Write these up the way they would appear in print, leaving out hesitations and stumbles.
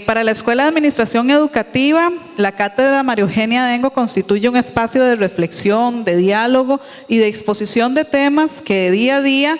Para la Escuela de Administración Educativa, la Cátedra María Eugenia Dengo constituye un espacio de reflexión, de diálogo y de exposición de temas que día a día,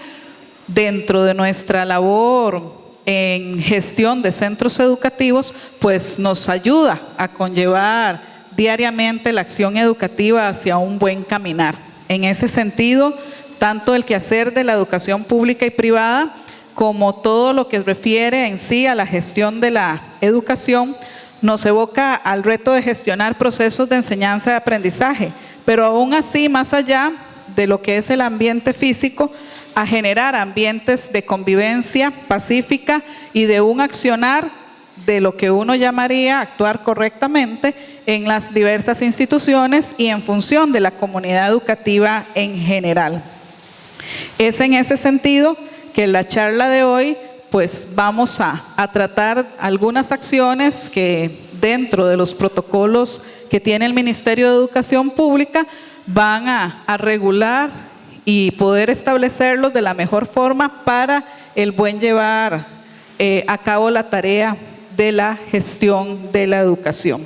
dentro de nuestra labor en gestión de centros educativos, pues nos ayuda a conllevar diariamente la acción educativa hacia un buen caminar. En ese sentido, tanto el quehacer de la educación pública y privada, como todo lo que refiere en sí a la gestión de la educación, nos evoca al reto de gestionar procesos de enseñanza y aprendizaje, pero aún así, más allá de lo que es el ambiente físico, a generar ambientes de convivencia pacífica y de un accionar de lo que uno llamaría actuar correctamente en las diversas instituciones y en función de la comunidad educativa en general. Es en ese sentido que en la charla de hoy pues vamos a tratar algunas acciones que dentro de los protocolos que tiene el Ministerio de Educación Pública van a regular y poder establecerlos de la mejor forma para el buen llevar a cabo la tarea de la gestión de la educación.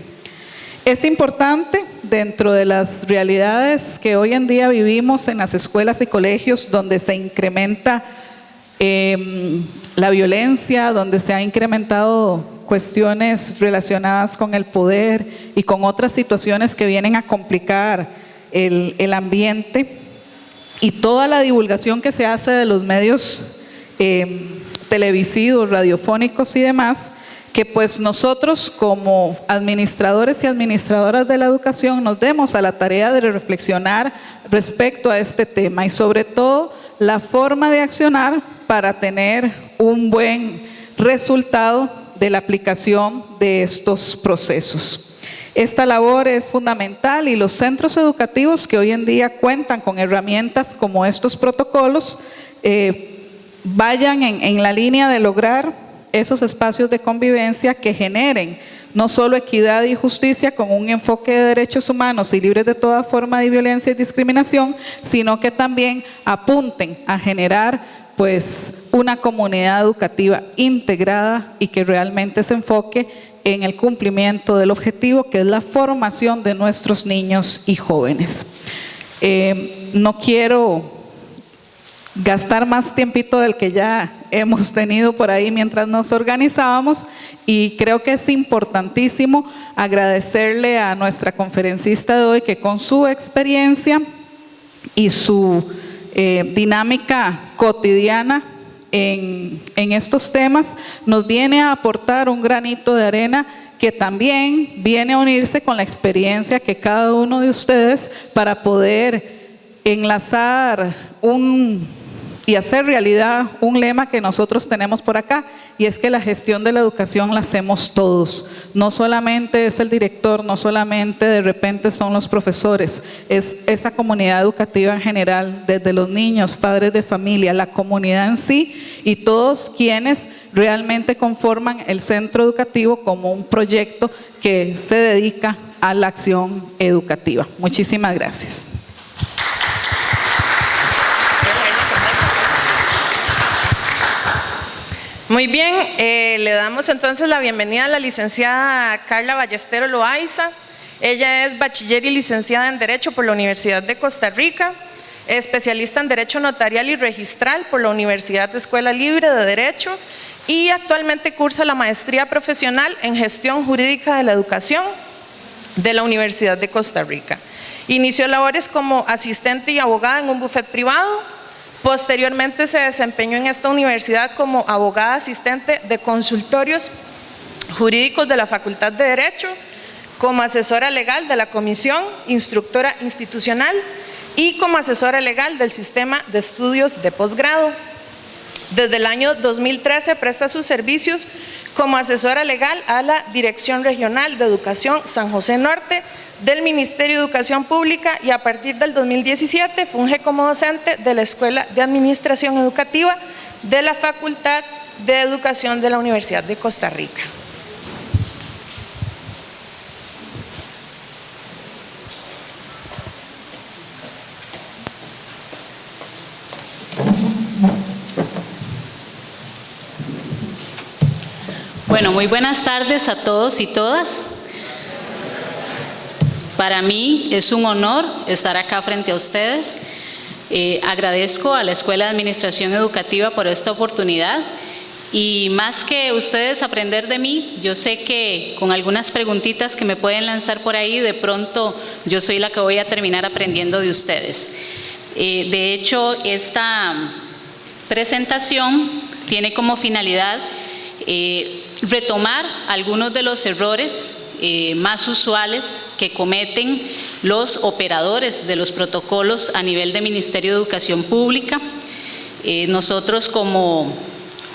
Es importante, dentro de las realidades que hoy en día vivimos en las escuelas y colegios, donde se incrementa la violencia, donde se han incrementado cuestiones relacionadas con el poder y con otras situaciones que vienen a complicar el ambiente, y toda la divulgación que se hace de los medios televisivos, radiofónicos y demás, que pues nosotros como administradores y administradoras de la educación nos demos a la tarea de reflexionar respecto a este tema y sobre todo la forma de accionar para tener un buen resultado de la aplicación de estos procesos. Esta labor es fundamental y los centros educativos que hoy en día cuentan con herramientas como estos protocolos vayan en la línea de lograr esos espacios de convivencia que generen no solo equidad y justicia con un enfoque de derechos humanos y libres de toda forma de violencia y discriminación, sino que también apunten a generar pues una comunidad educativa integrada y que realmente se enfoque en el cumplimiento del objetivo que es la formación de nuestros niños y jóvenes. No quiero gastar más tiempito del que ya hemos tenido por ahí mientras nos organizábamos y creo que es importantísimo agradecerle a nuestra conferencista de hoy que con su experiencia y su dinámica cotidiana en estos temas nos viene a aportar un granito de arena que también viene a unirse con la experiencia que cada uno de ustedes para poder enlazar y hacer realidad un lema que nosotros tenemos por acá, y es que la gestión de la educación la hacemos todos. No solamente es el director, no solamente de repente son los profesores, es esta comunidad educativa en general, desde los niños, padres de familia, la comunidad en sí y todos quienes realmente conforman el centro educativo como un proyecto que se dedica a la acción educativa. Muchísimas gracias. Muy bien, le damos entonces la bienvenida a la licenciada Carla Ballestero Loaiza. Ella es bachiller y licenciada en Derecho por la Universidad de Costa Rica, especialista en Derecho Notarial y Registral por la Universidad de Escuela Libre de Derecho y actualmente cursa la maestría profesional en Gestión Jurídica de la Educación de la Universidad de Costa Rica. Inició labores como asistente y abogada en un bufete privado. Posteriormente se desempeñó en esta universidad como abogada asistente de consultorios jurídicos de la Facultad de Derecho, como asesora legal de la Comisión Instructora Institucional y como asesora legal del Sistema de Estudios de Posgrado. Desde el año 2013 presta sus servicios como asesora legal a la Dirección Regional de Educación San José Norte del Ministerio de Educación Pública y a partir del 2017 funge como docente de la Escuela de Administración Educativa de la Facultad de Educación de la Universidad de Costa Rica. Bueno, muy buenas tardes a todos y todas. Para mí es un honor estar acá frente a ustedes. Agradezco a la Escuela de Administración Educativa por esta oportunidad y más que ustedes aprender de mí, yo sé que con algunas preguntitas que me pueden lanzar por ahí, de pronto yo soy la que voy a terminar aprendiendo de ustedes. De hecho, esta presentación tiene como finalidad retomar algunos de los errores más usuales que cometen los operadores de los protocolos a nivel de Ministerio de Educación Pública. Nosotros como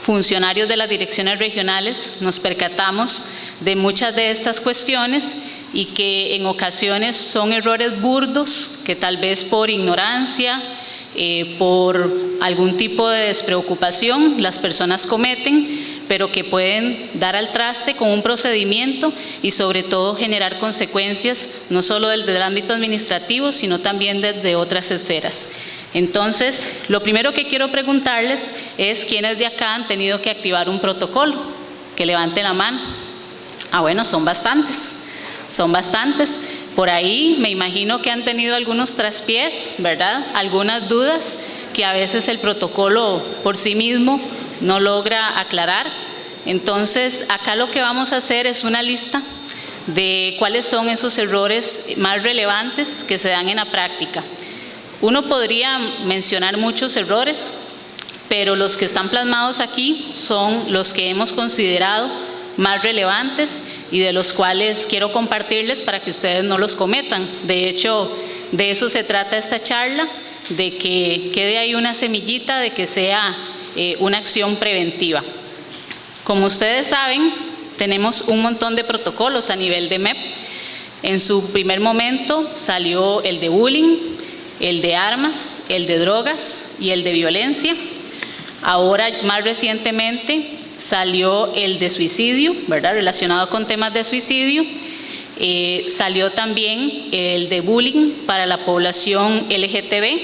funcionarios de las direcciones regionales nos percatamos de muchas de estas cuestiones y que en ocasiones son errores burdos que tal vez por ignorancia, por algún tipo de despreocupación las personas cometen, pero que pueden dar al traste con un procedimiento y sobre todo generar consecuencias no solo desde el ámbito administrativo, sino también desde otras esferas. Entonces, lo primero que quiero preguntarles es ¿quiénes de acá han tenido que activar un protocolo? Que levanten la mano. Bueno, son bastantes. Por ahí me imagino que han tenido algunos traspiés, ¿verdad? Algunas dudas que a veces el protocolo por sí mismo no logra aclarar. Entonces, acá lo que vamos a hacer es una lista de cuáles son esos errores más relevantes que se dan en la práctica. Uno podría mencionar muchos errores, pero los que están plasmados aquí son los que hemos considerado más relevantes y de los cuales quiero compartirles para que ustedes no los cometan. De hecho, de eso se trata esta charla, de que quede ahí una semillita, de que sea una acción preventiva. Como ustedes saben, tenemos un montón de protocolos a nivel de MEP. En su primer momento salió el de bullying, el de armas, el de drogas y el de violencia. Ahora, más recientemente, salió el de suicidio, ¿verdad? Relacionado con temas de suicidio. Salió también el de bullying para la población LGTB.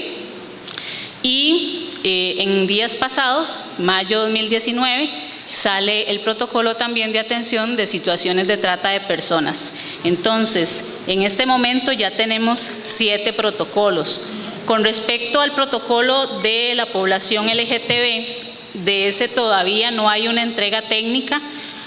Y en días pasados, mayo 2019, sale el protocolo también de atención de situaciones de trata de personas. Entonces, en este momento ya tenemos 7 protocolos. Con respecto al protocolo de la población LGTB, de ese todavía no hay una entrega técnica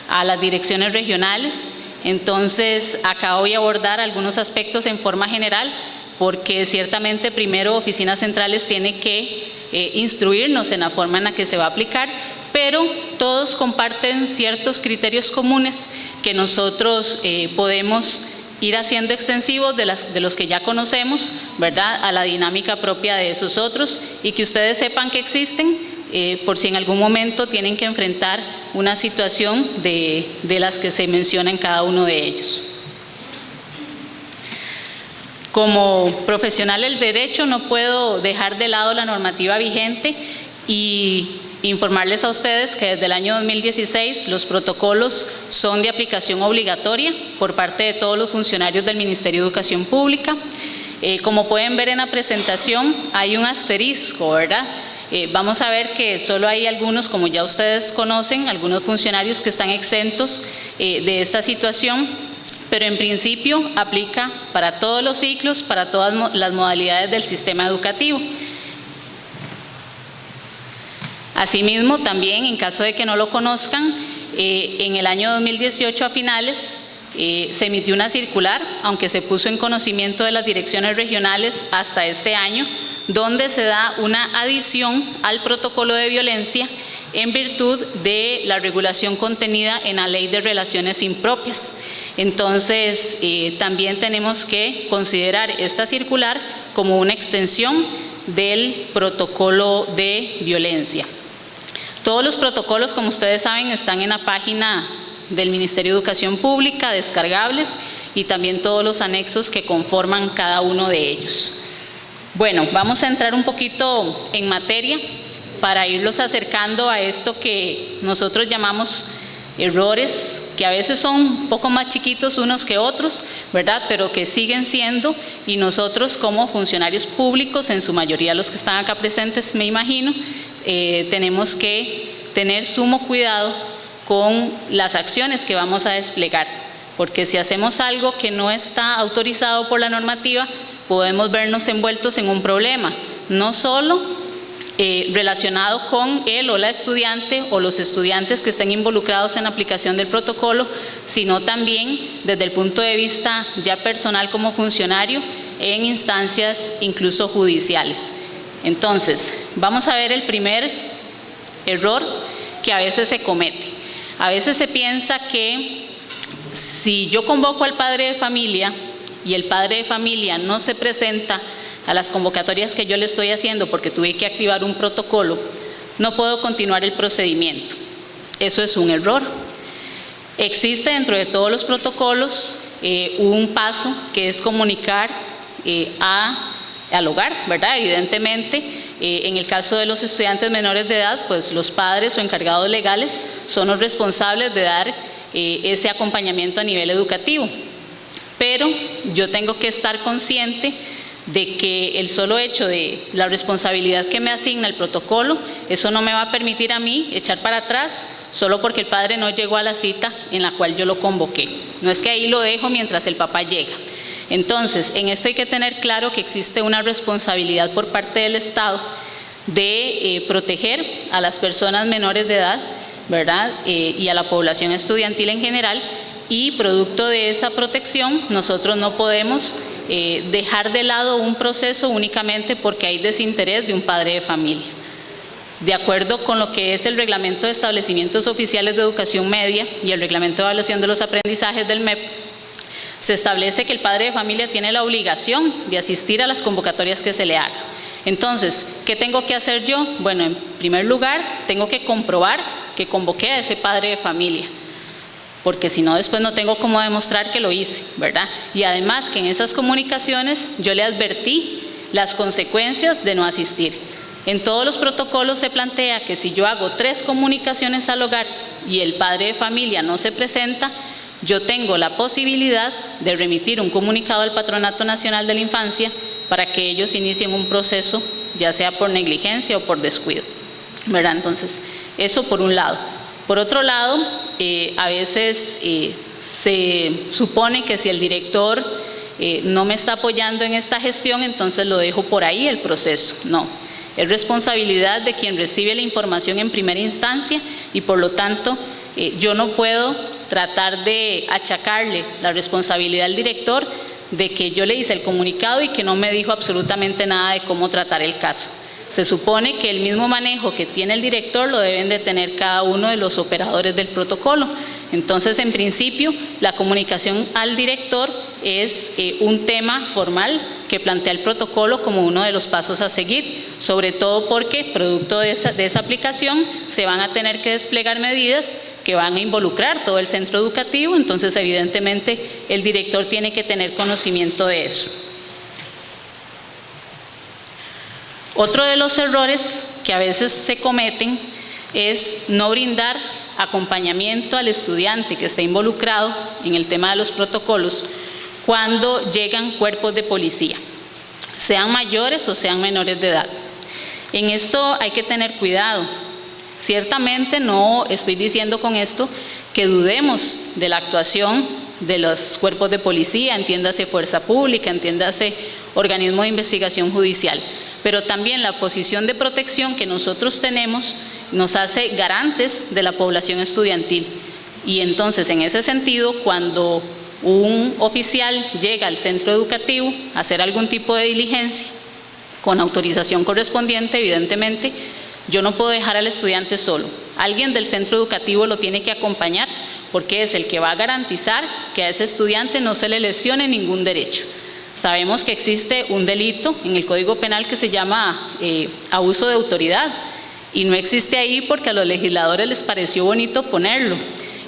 a las direcciones regionales. Entonces, acá voy a abordar algunos aspectos en forma general, porque ciertamente primero Oficinas Centrales tiene que instruirnos en la forma en la que se va a aplicar, pero todos comparten ciertos criterios comunes que nosotros podemos ir haciendo extensivos de los que ya conocemos, ¿verdad?, a la dinámica propia de esos otros, y que ustedes sepan que existen por si en algún momento tienen que enfrentar una situación de las que se menciona en cada uno de ellos. Como profesional del derecho no puedo dejar de lado la normativa vigente y informarles a ustedes que desde el año 2016 los protocolos son de aplicación obligatoria por parte de todos los funcionarios del Ministerio de Educación Pública. Como pueden ver en la presentación, hay un asterisco, ¿verdad? Vamos a ver que solo hay algunos, como ya ustedes conocen, algunos funcionarios que están exentos de esta situación, pero en principio aplica para todos los ciclos, para todas las modalidades del sistema educativo. Asimismo, también, en caso de que no lo conozcan, en el año 2018 a finales se emitió una circular, aunque se puso en conocimiento de las direcciones regionales hasta este año, donde se da una adición al protocolo de violencia en virtud de la regulación contenida en la Ley de Relaciones Impropias. Entonces, también tenemos que considerar esta circular como una extensión del protocolo de violencia. Todos los protocolos, como ustedes saben, están en la página del Ministerio de Educación Pública, descargables, y también todos los anexos que conforman cada uno de ellos. Bueno, vamos a entrar un poquito en materia para irlos acercando a esto que nosotros llamamos errores, que a veces son un poco más chiquitos unos que otros, ¿verdad?, pero que siguen siendo, y nosotros como funcionarios públicos, en su mayoría los que están acá presentes, me imagino, tenemos que tener sumo cuidado con las acciones que vamos a desplegar, porque si hacemos algo que no está autorizado por la normativa, podemos vernos envueltos en un problema, no solo relacionado con él o la estudiante o los estudiantes que estén involucrados en la aplicación del protocolo, sino también desde el punto de vista ya personal como funcionario en instancias incluso judiciales. Entonces, vamos a ver el primer error que a veces se comete. A veces se piensa que si yo convoco al padre de familia y el padre de familia no se presenta a las convocatorias que yo le estoy haciendo porque tuve que activar un protocolo, no puedo continuar el procedimiento. Eso es un error. Existe dentro de todos los protocolos un paso que es comunicar al hogar, ¿verdad? Evidentemente, en el caso de los estudiantes menores de edad, pues los padres o encargados legales son los responsables de dar ese acompañamiento a nivel educativo. Pero yo tengo que estar consciente de que el solo hecho de la responsabilidad que me asigna el protocolo, eso no me va a permitir a mí echar para atrás solo porque el padre no llegó a la cita en la cual yo lo convoqué. No es que ahí lo dejo mientras el papá llega. Entonces, en esto hay que tener claro que existe una responsabilidad por parte del Estado de proteger a las personas menores de edad, ¿verdad? Y a la población estudiantil en general, y producto de esa protección nosotros no podemos dejar de lado un proceso únicamente porque hay desinterés de un padre de familia. De acuerdo con lo que es el Reglamento de Establecimientos Oficiales de Educación Media y el Reglamento de Evaluación de los Aprendizajes del MEP, se establece que el padre de familia tiene la obligación de asistir a las convocatorias que se le haga. Entonces, ¿qué tengo que hacer yo? Bueno, en primer lugar, tengo que comprobar que convoqué a ese padre de familia, porque si no, después no tengo cómo demostrar que lo hice, ¿verdad? Y además que en esas comunicaciones yo le advertí las consecuencias de no asistir. En todos los protocolos se plantea que si yo hago 3 comunicaciones al hogar y el padre de familia no se presenta, yo tengo la posibilidad de remitir un comunicado al Patronato Nacional de la Infancia para que ellos inicien un proceso, ya sea por negligencia o por descuido, ¿verdad? Entonces, eso por un lado. Por otro lado, a veces se supone que si el director no me está apoyando en esta gestión, entonces lo dejo por ahí el proceso. No, es responsabilidad de quien recibe la información en primera instancia y por lo tanto yo no puedo tratar de achacarle la responsabilidad al director de que yo le hice el comunicado y que no me dijo absolutamente nada de cómo tratar el caso. Se supone que el mismo manejo que tiene el director lo deben de tener cada uno de los operadores del protocolo. Entonces, en principio, la comunicación al director es un tema formal que plantea el protocolo como uno de los pasos a seguir, sobre todo porque, producto de esa aplicación, se van a tener que desplegar medidas que van a involucrar todo el centro educativo, entonces, evidentemente, el director tiene que tener conocimiento de eso. Otro de los errores que a veces se cometen es no brindar acompañamiento al estudiante que está involucrado en el tema de los protocolos cuando llegan cuerpos de policía, sean mayores o sean menores de edad. En esto hay que tener cuidado. Ciertamente no estoy diciendo con esto que dudemos de la actuación de los cuerpos de policía, entiéndase fuerza pública, entiéndase organismo de investigación judicial, pero también la posición de protección que nosotros tenemos nos hace garantes de la población estudiantil. Y entonces, en ese sentido, cuando un oficial llega al centro educativo a hacer algún tipo de diligencia, con autorización correspondiente, evidentemente, yo no puedo dejar al estudiante solo. Alguien del centro educativo lo tiene que acompañar porque es el que va a garantizar que a ese estudiante no se le lesione ningún derecho. Sabemos que existe un delito en el Código Penal que se llama abuso de autoridad y no existe ahí porque a los legisladores les pareció bonito ponerlo.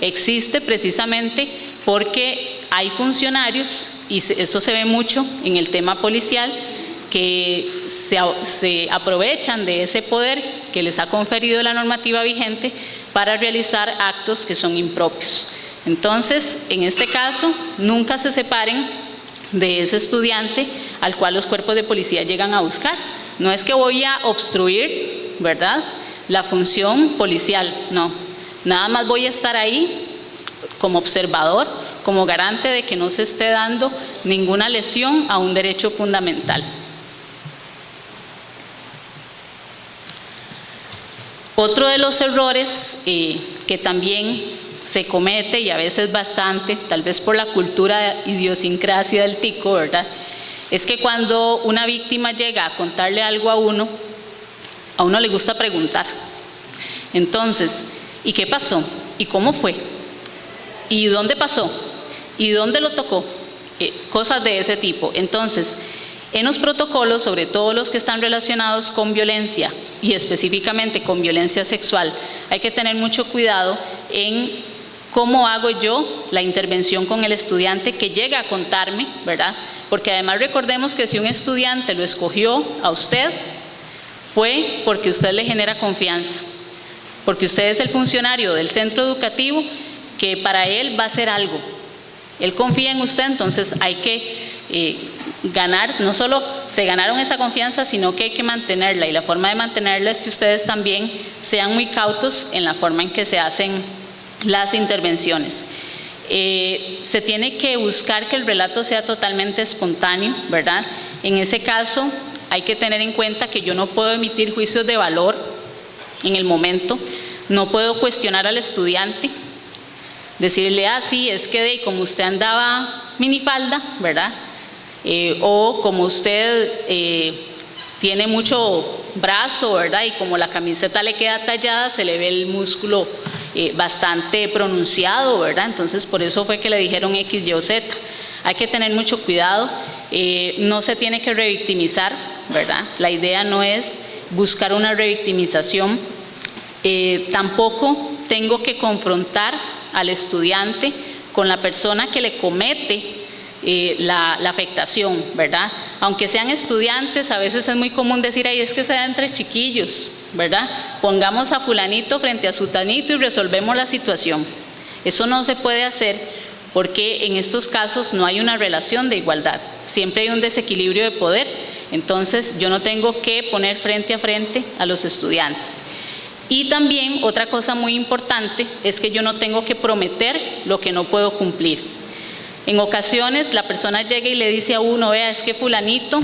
Existe precisamente porque hay funcionarios, y esto se ve mucho en el tema policial, que se aprovechan de ese poder que les ha conferido la normativa vigente para realizar actos que son impropios. Entonces, en este caso, nunca se separen de ese estudiante al cual los cuerpos de policía llegan a buscar. No es que voy a obstruir, ¿verdad?, la función policial, no. Nada más voy a estar ahí como observador, como garante de que no se esté dando ninguna lesión a un derecho fundamental. Otro de los errores que también se comete, y a veces bastante, tal vez por la cultura idiosincrasia del tico, ¿verdad?, es que cuando una víctima llega a contarle algo a uno le gusta preguntar. Entonces, ¿y qué pasó? ¿Y cómo fue? ¿Y dónde pasó? ¿Y dónde lo tocó? Cosas de ese tipo. Entonces, en los protocolos, sobre todo los que están relacionados con violencia y específicamente con violencia sexual, hay que tener mucho cuidado en cómo hago yo la intervención con el estudiante que llega a contarme, ¿verdad? Porque además recordemos que si un estudiante lo escogió a usted, fue porque usted le genera confianza, porque usted es el funcionario del centro educativo que para él va a hacer algo. Él confía en usted, entonces hay que ganar, no solo se ganaron esa confianza, sino que hay que mantenerla, y la forma de mantenerla es que ustedes también sean muy cautos en la forma en que se hacen las intervenciones. Se tiene que buscar que el relato sea totalmente espontáneo, ¿verdad? En ese caso hay que tener en cuenta que yo no puedo emitir juicios de valor en el momento, no puedo cuestionar al estudiante, decirle, sí, es que como usted andaba minifalda, ¿verdad? O como usted tiene mucho brazo, ¿verdad? Y como la camiseta le queda tallada, se le ve el músculo bastante pronunciado, ¿verdad? Entonces por eso fue que le dijeron X, Y o Z. Hay que tener mucho cuidado, no se tiene que revictimizar, ¿verdad? La idea no es buscar una revictimización, tampoco tengo que confrontar al estudiante con la persona que le comete la afectación, ¿verdad? Aunque sean estudiantes, a veces es muy común decir, ay, es que se da entre chiquillos, ¿verdad? Pongamos a fulanito frente a sutanito y resolvemos la situación. Eso no se puede hacer porque en estos casos no hay una relación de igualdad, siempre hay un desequilibrio de poder, entonces yo no tengo que poner frente a frente a los estudiantes. Y también otra cosa muy importante es que yo no tengo que prometer lo que no puedo cumplir. En ocasiones la persona llega y le dice a uno, vea, es que fulanito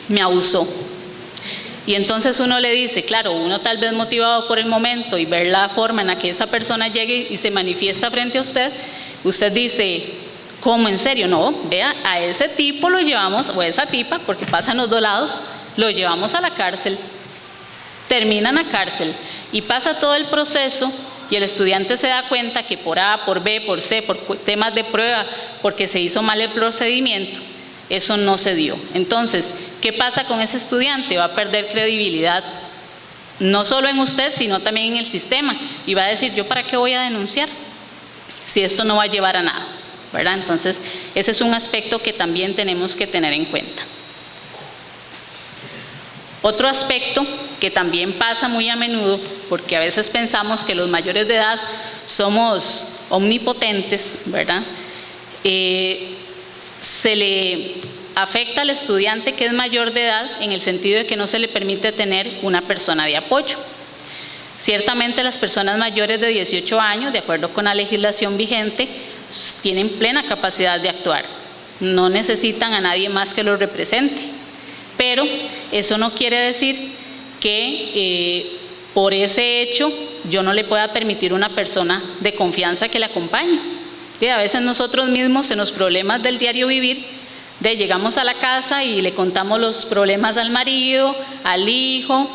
me abusó. Y entonces uno le dice, claro, uno tal vez motivado por el momento y ver la forma en la que esa persona llegue y se manifiesta frente a usted, usted dice, ¿cómo, en serio? No, vea, a ese tipo lo llevamos, o a esa tipa, porque pasan los dos lados, lo llevamos a la cárcel, terminan a cárcel y pasa todo el proceso y el estudiante se da cuenta que por A, por B, por C, por temas de prueba, porque se hizo mal el procedimiento, eso no se dio. Entonces, ¿qué pasa con ese estudiante? Va a perder credibilidad, no solo en usted, sino también en el sistema, y va a decir, ¿yo para qué voy a denunciar? Si esto no va a llevar a nada, ¿verdad? Entonces, ese es un aspecto que también tenemos que tener en cuenta. Otro aspecto que también pasa muy a menudo, porque a veces pensamos que los mayores de edad somos omnipotentes, ¿verdad? Se le afecta al estudiante que es mayor de edad en el sentido de que no se le permite tener una persona de apoyo. Ciertamente las personas mayores de 18 años, de acuerdo con la legislación vigente, tienen plena capacidad de actuar. No necesitan a nadie más que los represente. Pero eso no quiere decir que por ese hecho yo no le pueda permitir una persona de confianza que le acompañe. Y a veces nosotros mismos en los problemas del diario vivir, llegamos a la casa y le contamos los problemas al marido, al hijo,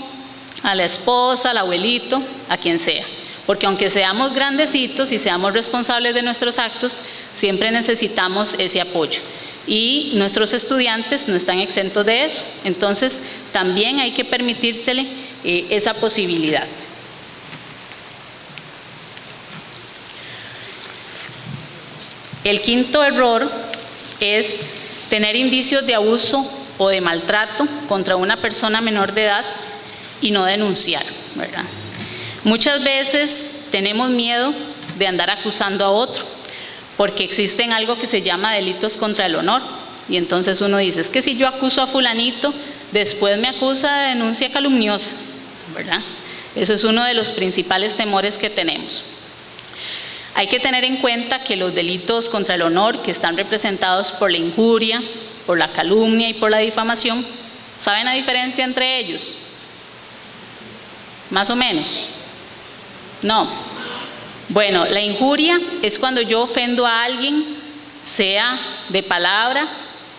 a la esposa, al abuelito, a quien sea. Porque aunque seamos grandecitos y seamos responsables de nuestros actos, siempre necesitamos ese apoyo. Y nuestros estudiantes no están exentos de eso. Entonces, también hay que permitírsele esa posibilidad. El quinto error es tener indicios de abuso o de maltrato contra una persona menor de edad y no denunciar, ¿verdad? Muchas veces tenemos miedo de andar acusando a otro, porque existen algo que se llama delitos contra el honor. Y entonces uno dice, es que si yo acuso a fulanito, después me acusa de denuncia calumniosa, ¿verdad? Eso es uno de los principales temores que tenemos. Hay que tener en cuenta que los delitos contra el honor, que están representados por la injuria, por la calumnia y por la difamación, ¿saben la diferencia entre ellos? Más o menos. No. Bueno, la injuria es cuando yo ofendo a alguien, sea de palabra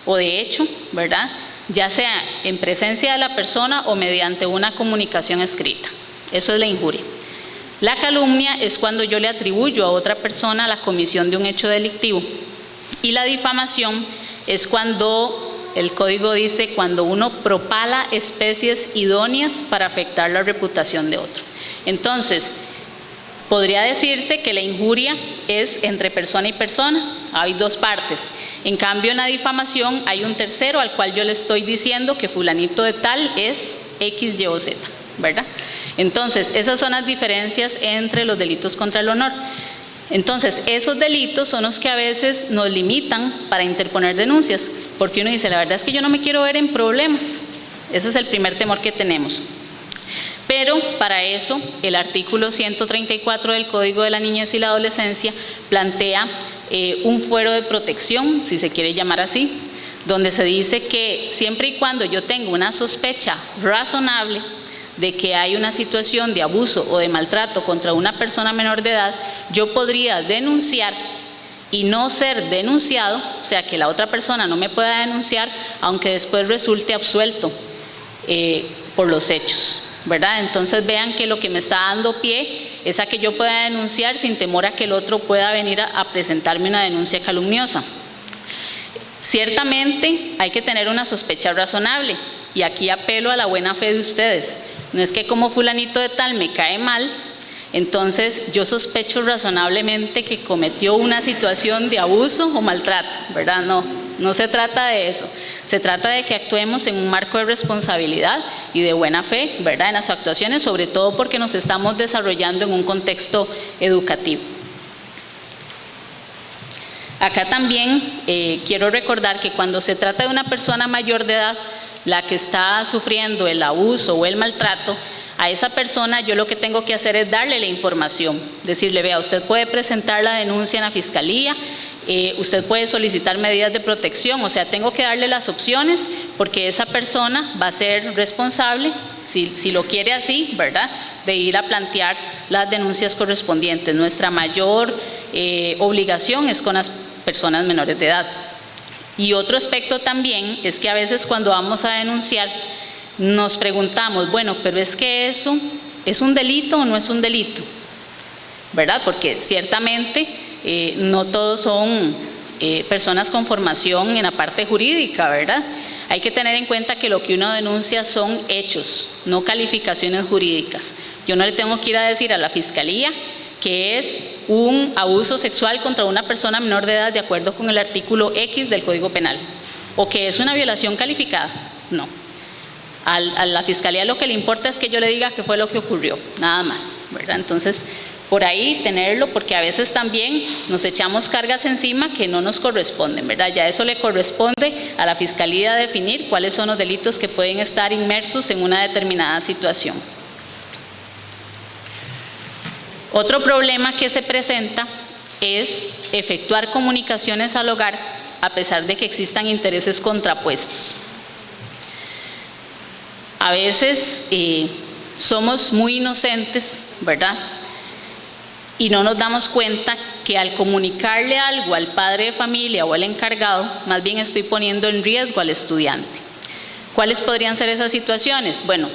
o de hecho, ¿verdad? Ya sea en presencia de la persona o mediante una comunicación escrita. Eso es la injuria. La calumnia es cuando yo le atribuyo a otra persona la comisión de un hecho delictivo. Y la difamación es cuando, el código dice, cuando uno propala especies idóneas para afectar la reputación de otro. Entonces, podría decirse que la injuria es entre persona y persona, hay dos partes. En cambio, en la difamación hay un tercero al cual yo le estoy diciendo que fulanito de tal es X, Y o Z, ¿verdad? Entonces, esas son las diferencias entre los delitos contra el honor. Entonces, esos delitos son los que a veces nos limitan para interponer denuncias, porque uno dice, la verdad es que yo no me quiero ver en problemas. Ese es el primer temor que tenemos. Pero para eso, el artículo 134 del Código de la Niñez y la Adolescencia plantea un fuero de protección, si se quiere llamar así, donde se dice que siempre y cuando yo tengo una sospecha razonable de que hay una situación de abuso o de maltrato contra una persona menor de edad, yo podría denunciar y no ser denunciado, o sea, que la otra persona no me pueda denunciar, aunque después resulte absuelto por los hechos, ¿verdad? Entonces vean que lo que me está dando pie es a que yo pueda denunciar sin temor a que el otro pueda venir a presentarme una denuncia calumniosa. Ciertamente hay que tener una sospecha razonable, y aquí apelo a la buena fe de ustedes. No es que como fulanito de tal me cae mal, entonces yo sospecho razonablemente que cometió una situación de abuso o maltrato, ¿verdad? No se trata de eso. Se trata de que actuemos en un marco de responsabilidad y de buena fe, ¿verdad? En las actuaciones, sobre todo porque nos estamos desarrollando en un contexto educativo. Acá también quiero recordar que cuando se trata de una persona mayor de edad, la que está sufriendo el abuso o el maltrato, a esa persona yo lo que tengo que hacer es darle la información, decirle, vea, usted puede presentar la denuncia en la fiscalía, usted puede solicitar medidas de protección, o sea, tengo que darle las opciones porque esa persona va a ser responsable, si lo quiere así, ¿verdad?, de ir a plantear las denuncias correspondientes. Nuestra mayor obligación es con las personas menores de edad. Y otro aspecto también es que a veces cuando vamos a denunciar nos preguntamos, bueno, pero es que eso es un delito o no es un delito, ¿verdad? Porque ciertamente no todos son personas con formación en la parte jurídica, ¿verdad? Hay que tener en cuenta que lo que uno denuncia son hechos, no calificaciones jurídicas. Yo no le tengo que ir a decir a la fiscalía que es un abuso sexual contra una persona menor de edad de acuerdo con el artículo X del Código Penal, o que es una violación calificada. No. A la fiscalía lo que le importa es que yo le diga qué fue lo que ocurrió, nada más, ¿verdad? Entonces, por ahí tenerlo, porque a veces también nos echamos cargas encima que no nos corresponden, ¿verdad? Ya eso le corresponde a la fiscalía definir cuáles son los delitos que pueden estar inmersos en una determinada situación. Otro problema que se presenta es efectuar comunicaciones al hogar a pesar de que existan intereses contrapuestos. A veces somos muy inocentes, ¿verdad? Y no nos damos cuenta que al comunicarle algo al padre de familia o al encargado, más bien estoy poniendo en riesgo al estudiante. ¿Cuáles podrían ser esas situaciones? Bueno,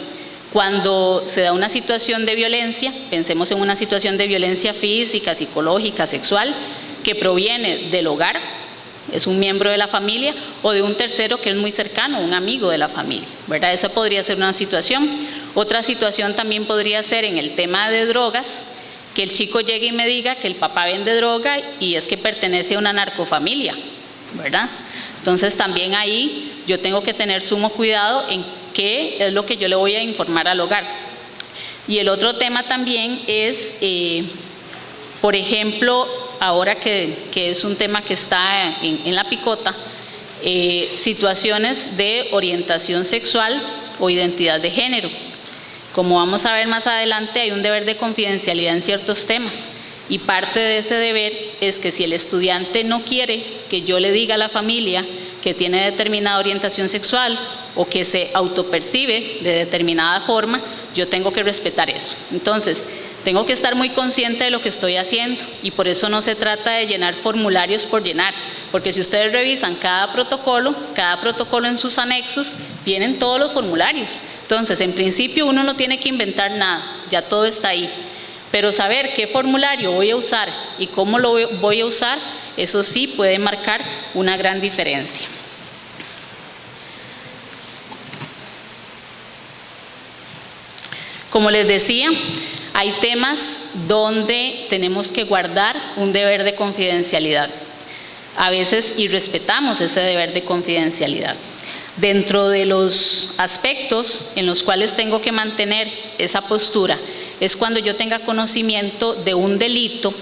cuando se da una situación de violencia, pensemos en una situación de violencia física, psicológica, sexual, que proviene del hogar, es un miembro de la familia, o de un tercero que es muy cercano, un amigo de la familia, ¿verdad? Esa podría ser una situación. Otra situación también podría ser en el tema de drogas, que el chico llegue y me diga que el papá vende droga y es que pertenece a una narcofamilia, ¿verdad? Entonces también ahí yo tengo que tener sumo cuidado en qué es lo que yo le voy a informar al hogar. Y el otro tema también es, por ejemplo, ahora que es un tema que está en la picota, situaciones de orientación sexual o identidad de género. Como vamos a ver más adelante, hay un deber de confidencialidad en ciertos temas. Y parte de ese deber es que si el estudiante no quiere que yo le diga a la familia que tiene determinada orientación sexual o que se autopercibe de determinada forma, yo tengo que respetar eso. Entonces, tengo que estar muy consciente de lo que estoy haciendo y por eso no se trata de llenar formularios por llenar, porque si ustedes revisan cada protocolo en sus anexos, vienen todos los formularios. Entonces, en principio uno no tiene que inventar nada, ya todo está ahí. Pero saber qué formulario voy a usar y cómo lo voy a usar, eso sí puede marcar una gran diferencia. Como les decía, hay temas donde tenemos que guardar un deber de confidencialidad. A veces irrespetamos ese deber de confidencialidad. Dentro de los aspectos en los cuales tengo que mantener esa postura es cuando yo tenga conocimiento de un delito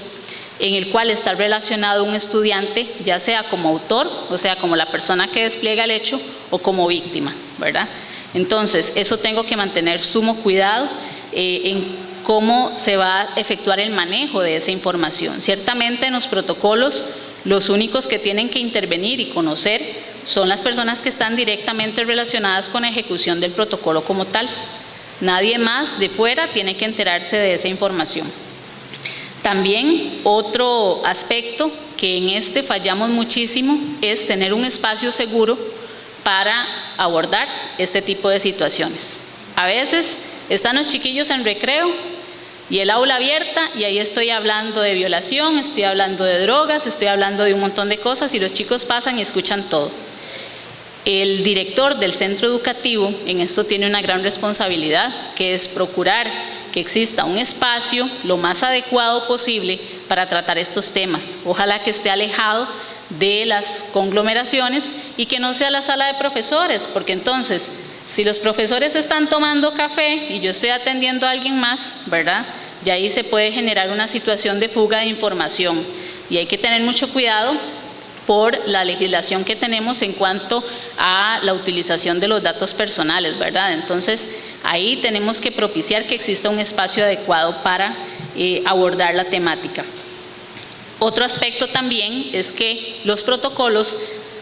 en el cual está relacionado un estudiante, ya sea como autor, o sea, como la persona que despliega el hecho, o como víctima, ¿verdad? Entonces, eso tengo que mantener sumo cuidado en cómo se va a efectuar el manejo de esa información. Ciertamente en los protocolos, los únicos que tienen que intervenir y conocer son las personas que están directamente relacionadas con la ejecución del protocolo como tal. Nadie más de fuera tiene que enterarse de esa información. También otro aspecto que en este fallamos muchísimo es tener un espacio seguro para abordar este tipo de situaciones. A veces están los chiquillos en recreo y el aula abierta y ahí estoy hablando de violación, estoy hablando de drogas, estoy hablando de un montón de cosas y los chicos pasan y escuchan todo. El director del centro educativo en esto tiene una gran responsabilidad, que es procurar que exista un espacio lo más adecuado posible para tratar estos temas. Ojalá que esté alejado de las conglomeraciones y que no sea la sala de profesores, porque entonces, si los profesores están tomando café y yo estoy atendiendo a alguien más, ¿verdad? Ya ahí se puede generar una situación de fuga de información y hay que tener mucho cuidado por la legislación que tenemos en cuanto a la utilización de los datos personales, ¿verdad? Entonces, ahí tenemos que propiciar que exista un espacio adecuado para abordar la temática. Otro aspecto también es que los protocolos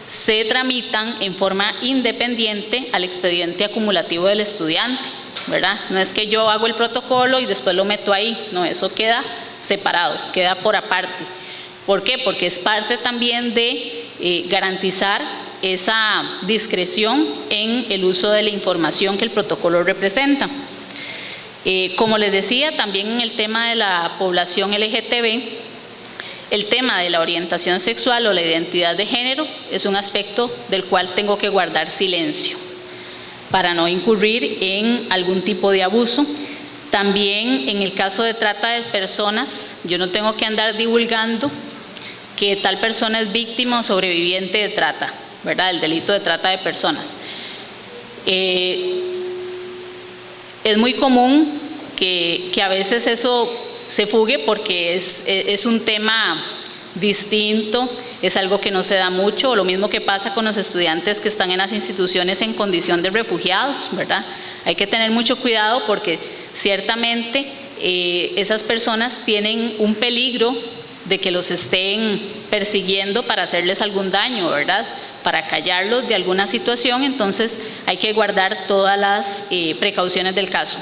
se tramitan en forma independiente al expediente acumulativo del estudiante, ¿verdad? No es que yo hago el protocolo y después lo meto ahí, no, eso queda separado, queda por aparte. ¿Por qué? Porque es parte también de garantizar esa discreción en el uso de la información que el protocolo representa. Como les decía, también en el tema de la población LGTB, el tema de la orientación sexual o la identidad de género es un aspecto del cual tengo que guardar silencio para no incurrir en algún tipo de abuso. También en el caso de trata de personas, yo no tengo que andar divulgando que tal persona es víctima o sobreviviente de trata, ¿verdad? El delito de trata de personas. Es muy común que a veces eso se fugue porque es un tema distinto, es algo que no se da mucho, o lo mismo que pasa con los estudiantes que están en las instituciones en condición de refugiados, ¿verdad? Hay que tener mucho cuidado porque ciertamente esas personas tienen un peligro de que los estén persiguiendo para hacerles algún daño, ¿verdad? Para callarlos de alguna situación, entonces hay que guardar todas las precauciones del caso.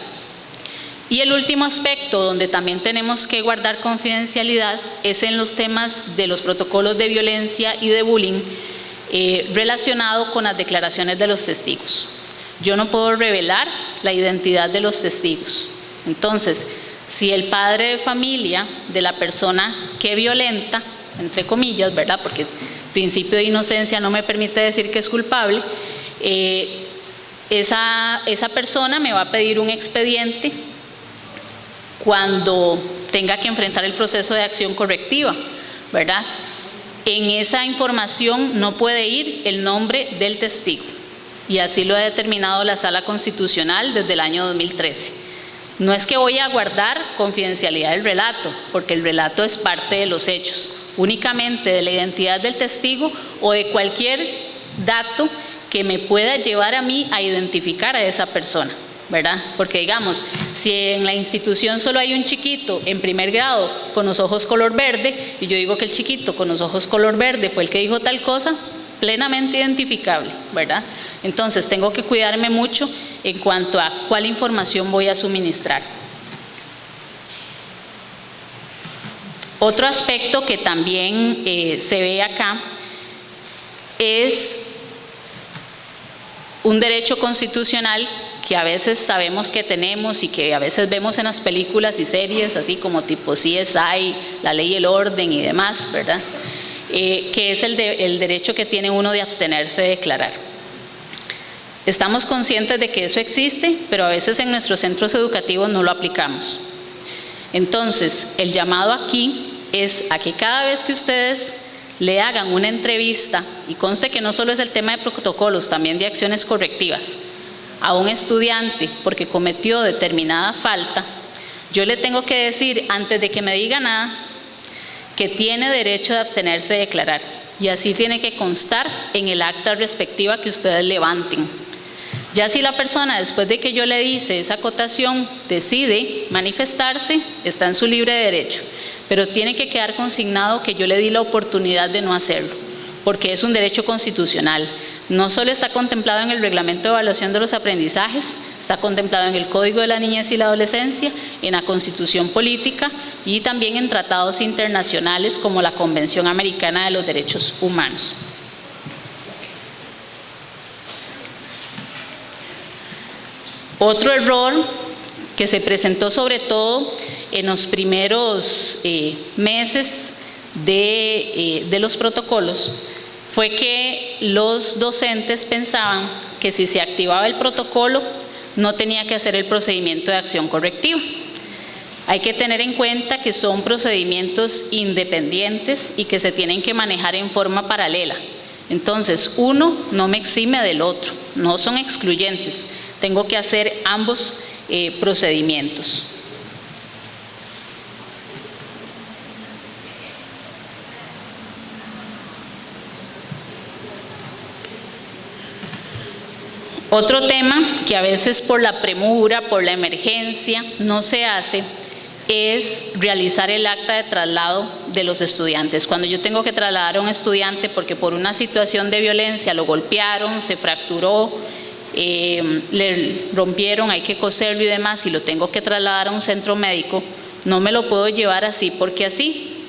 Y el último aspecto donde también tenemos que guardar confidencialidad es en los temas de los protocolos de violencia y de bullying relacionado con las declaraciones de los testigos. Yo no puedo revelar la identidad de los testigos. Entonces, si el padre de familia de la persona que violenta, entre comillas, ¿verdad? Porque el principio de inocencia no me permite decir que es culpable, esa persona me va a pedir un expediente cuando tenga que enfrentar el proceso de acción correctiva, ¿verdad? En esa información no puede ir el nombre del testigo y así lo ha determinado la Sala Constitucional desde el año 2013. No es que voy a guardar confidencialidad del relato, porque el relato es parte de los hechos, únicamente de la identidad del testigo o de cualquier dato que me pueda llevar a mí a identificar a esa persona, ¿verdad? Porque digamos, si en la institución solo hay un chiquito en primer grado con los ojos color verde, y yo digo que el chiquito con los ojos color verde fue el que dijo tal cosa, plenamente identificable, ¿verdad? Entonces tengo que cuidarme mucho en cuanto a cuál información voy a suministrar. Otro aspecto que también se ve acá es un derecho constitucional que a veces sabemos que tenemos y que a veces vemos en las películas y series, así como tipo CSI, La Ley y el Orden y demás, ¿verdad? Que es el derecho que tiene uno de abstenerse de declarar. Estamos conscientes de que eso existe, pero a veces en nuestros centros educativos no lo aplicamos. Entonces, el llamado aquí es a que cada vez que ustedes le hagan una entrevista, y conste que no solo es el tema de protocolos, también de acciones correctivas, a un estudiante porque cometió determinada falta, yo le tengo que decir, antes de que me diga nada, que tiene derecho de abstenerse de declarar, y así tiene que constar en el acta respectiva que ustedes levanten. Ya si la persona, después de que yo le hice esa acotación, decide manifestarse, está en su libre derecho, pero tiene que quedar consignado que yo le di la oportunidad de no hacerlo, porque es un derecho constitucional. No solo está contemplado en el Reglamento de Evaluación de los Aprendizajes, está contemplado en el Código de la Niñez y la Adolescencia, en la Constitución Política y también en tratados internacionales como la Convención Americana de los Derechos Humanos. Otro error que se presentó sobre todo en los primeros meses de los protocolos fue que los docentes pensaban que si se activaba el protocolo no tenía que hacer el procedimiento de acción correctiva. Hay que tener en cuenta que son procedimientos independientes y que se tienen que manejar en forma paralela. Entonces, uno no me exime del otro, no son excluyentes. Tengo que hacer ambos procedimientos. Otro tema que a veces por la premura, por la emergencia, no se hace, es realizar el acta de traslado de los estudiantes. Cuando yo tengo que trasladar a un estudiante porque por una situación de violencia lo golpearon, se fracturó, le rompieron, hay que coserlo y demás, y lo tengo que trasladar a un centro médico, no me lo puedo llevar así porque así.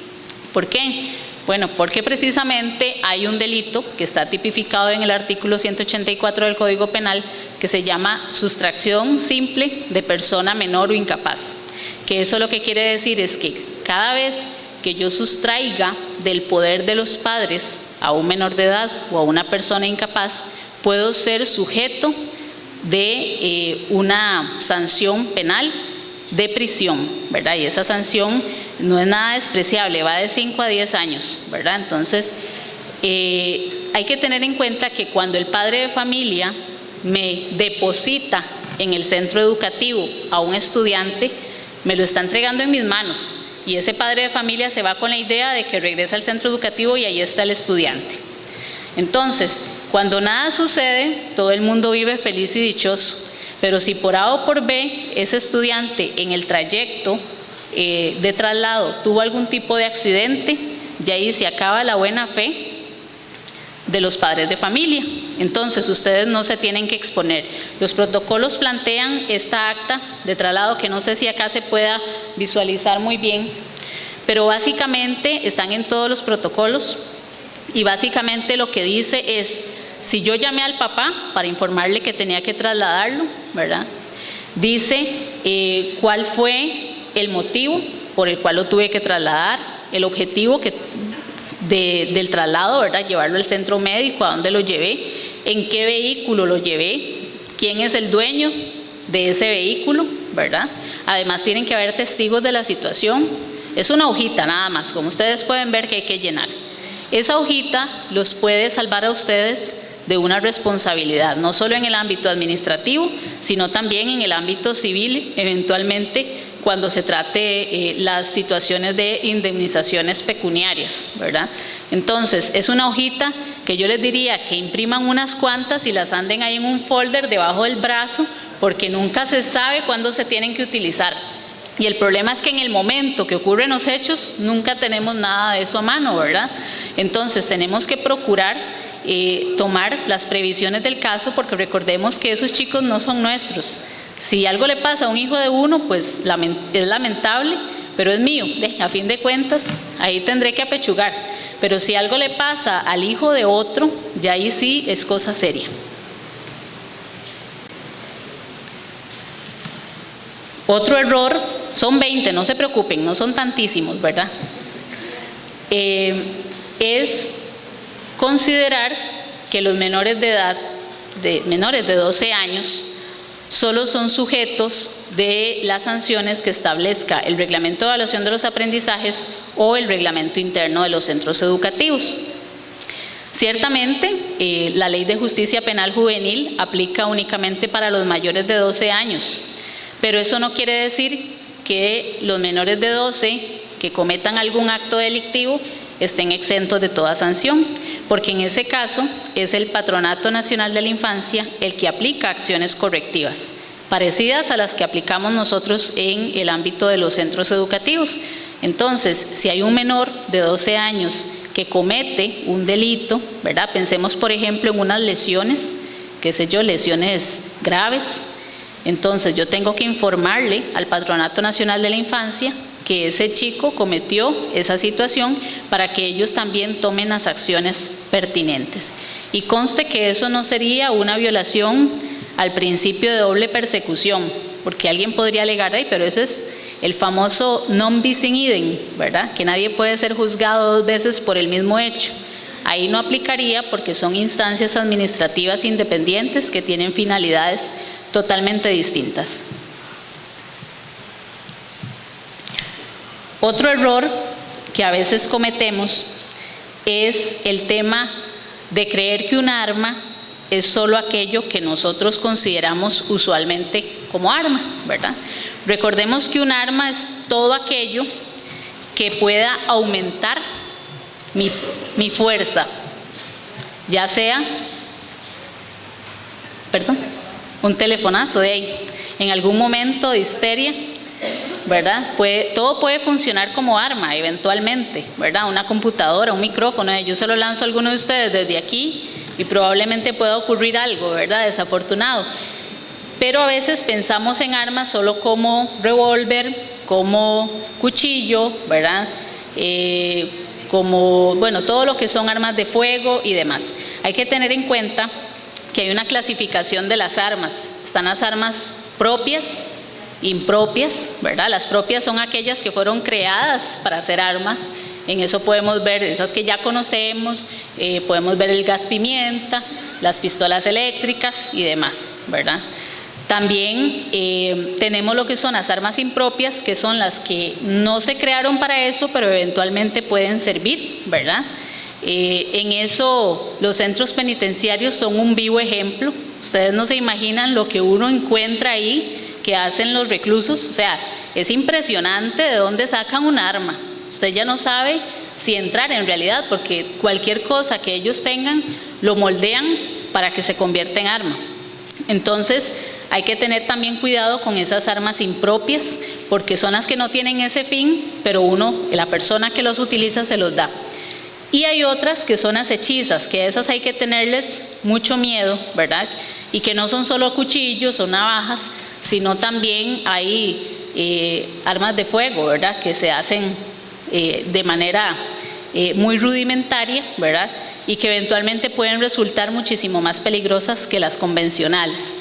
¿Por qué? Bueno, porque precisamente hay un delito que está tipificado en el artículo 184 del Código Penal que se llama sustracción simple de persona menor o incapaz. Que eso lo que quiere decir es que cada vez que yo sustraiga del poder de los padres a un menor de edad o a una persona incapaz, puedo ser sujeto de una sanción penal de prisión, ¿verdad? Y esa sanción no es nada despreciable, va de 5 a 10 años, ¿verdad? Entonces, hay que tener en cuenta que cuando el padre de familia me deposita en el centro educativo a un estudiante, me lo está entregando en mis manos, y ese padre de familia se va con la idea de que regresa al centro educativo y ahí está el estudiante. Entonces, cuando nada sucede, todo el mundo vive feliz y dichoso, pero si por A o por B ese estudiante en el trayecto de traslado tuvo algún tipo de accidente, ya ahí se acaba la buena fe de los padres de familia. Entonces ustedes no se tienen que exponer. Los protocolos plantean esta acta de traslado que no sé si acá se pueda visualizar muy bien, pero básicamente están en todos los protocolos y básicamente lo que dice es: si yo llamé al papá para informarle que tenía que trasladarlo, ¿verdad? Dice cuál fue el motivo por el cual lo tuve que trasladar, el objetivo del traslado, ¿verdad? Llevarlo al centro médico, a dónde lo llevé, en qué vehículo lo llevé, quién es el dueño de ese vehículo, ¿verdad? Además tienen que haber testigos de la situación. Es una hojita nada más, como ustedes pueden ver, que hay que llenar. Esa hojita los puede salvar a ustedes de una responsabilidad, no solo en el ámbito administrativo, sino también en el ámbito civil, eventualmente cuando se trate las situaciones de indemnizaciones pecuniarias, ¿verdad? Entonces, es una hojita que yo les diría que impriman unas cuantas y las anden ahí en un folder debajo del brazo, porque nunca se sabe cuándo se tienen que utilizar. Y el problema es que en el momento que ocurren los hechos, nunca tenemos nada de eso a mano, ¿verdad? Entonces tenemos que procurar tomar las previsiones del caso, porque recordemos que esos chicos no son nuestros. Si algo le pasa a un hijo de uno, pues es lamentable, pero es mío. A fin de cuentas, ahí tendré que apechugar. Pero si algo le pasa al hijo de otro, ya ahí sí es cosa seria. Otro error, son 20, no se preocupen, no son tantísimos, ¿verdad? Es considerar que los menores de edad, menores de 12 años, solo son sujetos de las sanciones que establezca el Reglamento de Evaluación de los Aprendizajes o el Reglamento Interno de los Centros Educativos. Ciertamente, la Ley de Justicia Penal Juvenil aplica únicamente para los mayores de 12 años, pero eso no quiere decir que los menores de 12 que cometan algún acto delictivo estén exentos de toda sanción, porque en ese caso es el Patronato Nacional de la Infancia el que aplica acciones correctivas, parecidas a las que aplicamos nosotros en el ámbito de los centros educativos. Entonces, si hay un menor de 12 años que comete un delito, ¿verdad? Pensemos, por ejemplo, en unas lesiones, qué sé yo, lesiones graves. Entonces, yo tengo que informarle al Patronato Nacional de la Infancia que ese chico cometió esa situación para que ellos también tomen las acciones pertinentes. Y conste que eso no sería una violación al principio de doble persecución, porque alguien podría alegar, pero eso es el famoso non bis in idem, ¿verdad? Que nadie puede ser juzgado 2 veces por el mismo hecho. Ahí no aplicaría porque son instancias administrativas independientes que tienen finalidades totalmente distintas. Otro error que a veces cometemos es el tema de creer que un arma es solo aquello que nosotros consideramos usualmente como arma, ¿verdad? Recordemos que un arma es todo aquello que pueda aumentar mi fuerza, ya sea, un telefonazo de ahí, en algún momento de histeria, ¿verdad? Todo puede funcionar como arma eventualmente, ¿verdad? Una computadora, un micrófono, yo se lo lanzo a alguno de ustedes desde aquí y probablemente pueda ocurrir algo, ¿verdad? Desafortunado. Pero a veces pensamos en armas solo como revólver, como cuchillo, ¿verdad? Como, bueno, todo lo que son armas de fuego y demás. Hay que tener en cuenta que hay una clasificación de las armas. Están las armas propias, impropias, ¿verdad? Las propias son aquellas que fueron creadas para hacer armas. En eso podemos ver esas que ya conocemos, podemos ver el gas pimienta, las pistolas eléctricas y demás, ¿verdad? También tenemos lo que son las armas impropias, que son las que no se crearon para eso, pero eventualmente pueden servir, ¿verdad? En eso los centros penitenciarios son un vivo ejemplo. Ustedes no se imaginan lo que uno encuentra ahí que hacen los reclusos. O sea, es impresionante de dónde sacan un arma. Usted ya no sabe si entrar en realidad, porque cualquier cosa que ellos tengan lo moldean para que se convierta en arma. Entonces hay que tener también cuidado con esas armas impropias, porque son las que no tienen ese fin, pero la persona que los utiliza se los da. Y hay otras que son las hechizas, que esas hay que tenerles mucho miedo, ¿verdad? Y que no son solo cuchillos o navajas, sino también hay armas de fuego, ¿verdad? Que se hacen de manera muy rudimentaria, ¿verdad? Y que eventualmente pueden resultar muchísimo más peligrosas que las convencionales.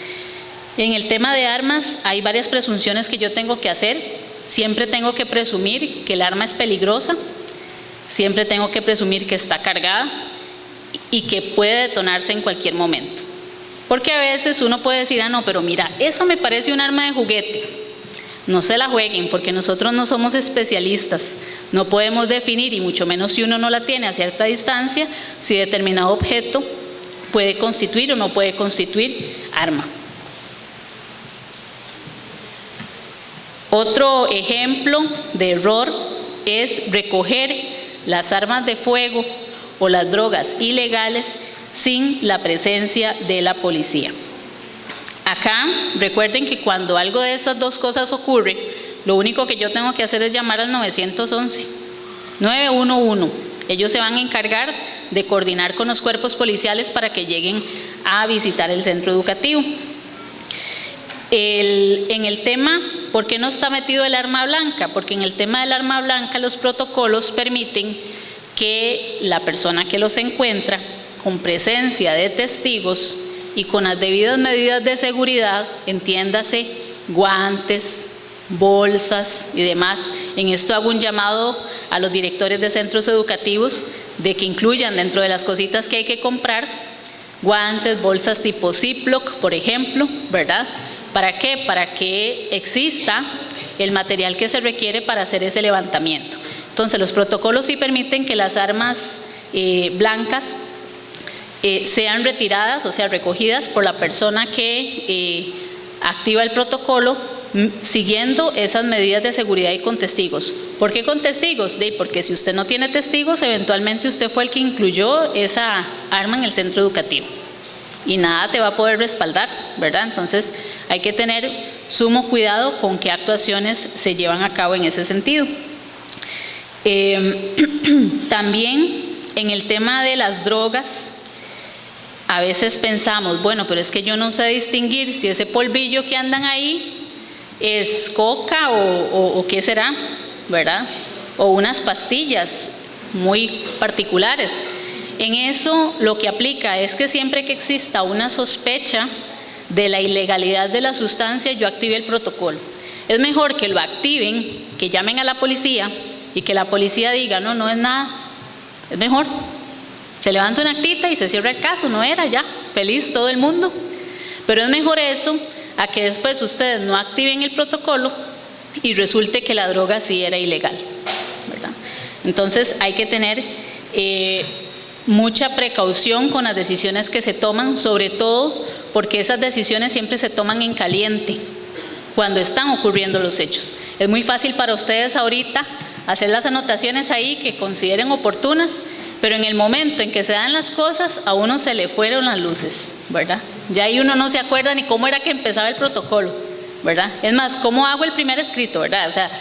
En el tema de armas hay varias presunciones que yo tengo que hacer. Siempre tengo que presumir que el arma es peligrosa, siempre tengo que presumir que está cargada y que puede detonarse en cualquier momento. Porque a veces uno puede decir, no, pero mira, esa me parece un arma de juguete. No se la jueguen, porque nosotros no somos especialistas, no podemos definir, y mucho menos si uno no la tiene a cierta distancia, si determinado objeto puede constituir o no puede constituir arma. Otro ejemplo de error es recoger las armas de fuego o las drogas ilegales sin la presencia de la policía. Acá, recuerden que cuando algo de esas dos cosas ocurre, lo único que yo tengo que hacer es llamar al 911. Ellos se van a encargar de coordinar con los cuerpos policiales para que lleguen a visitar el centro educativo. En el tema, ¿por qué no está metido el arma blanca? Porque en el tema del arma blanca los protocolos permiten que la persona que los encuentra, con presencia de testigos y con las debidas medidas de seguridad, entiéndase, guantes, bolsas y demás. En esto hago un llamado a los directores de centros educativos de que incluyan dentro de las cositas que hay que comprar, guantes, bolsas tipo Ziploc, por ejemplo, ¿verdad? ¿Para qué? Para que exista el material que se requiere para hacer ese levantamiento. Entonces, los protocolos sí permiten que las armas blancas sean retiradas, o sea, recogidas por la persona que activa el protocolo, siguiendo esas medidas de seguridad y con testigos. ¿Por qué con testigos? Porque si usted no tiene testigos, eventualmente usted fue el que incluyó esa arma en el centro educativo y nada te va a poder respaldar, ¿verdad? Entonces hay que tener sumo cuidado con qué actuaciones se llevan a cabo en ese sentido. También en el tema de las drogas, a veces pensamos, bueno, pero es que yo no sé distinguir si ese polvillo que andan ahí es coca o qué será, ¿verdad? O unas pastillas muy particulares. En eso lo que aplica es que siempre que exista una sospecha de la ilegalidad de la sustancia, yo active el protocolo. Es mejor que lo activen, que llamen a la policía y que la policía diga, no, no es nada. Es mejor. Se levanta una actita y se cierra el caso, no era ya, feliz todo el mundo. Pero es mejor eso a que después ustedes no activen el protocolo y resulte que la droga sí era ilegal, ¿verdad? Entonces hay que tener mucha precaución con las decisiones que se toman, sobre todo porque esas decisiones siempre se toman en caliente, cuando están ocurriendo los hechos. Es muy fácil para ustedes ahorita hacer las anotaciones ahí que consideren oportunas, pero en el momento en que se dan las cosas, a uno se le fueron las luces, ¿verdad? Ya ahí uno no se acuerda ni cómo era que empezaba el protocolo, ¿verdad? Es más, ¿cómo hago el primer escrito, verdad? O sea,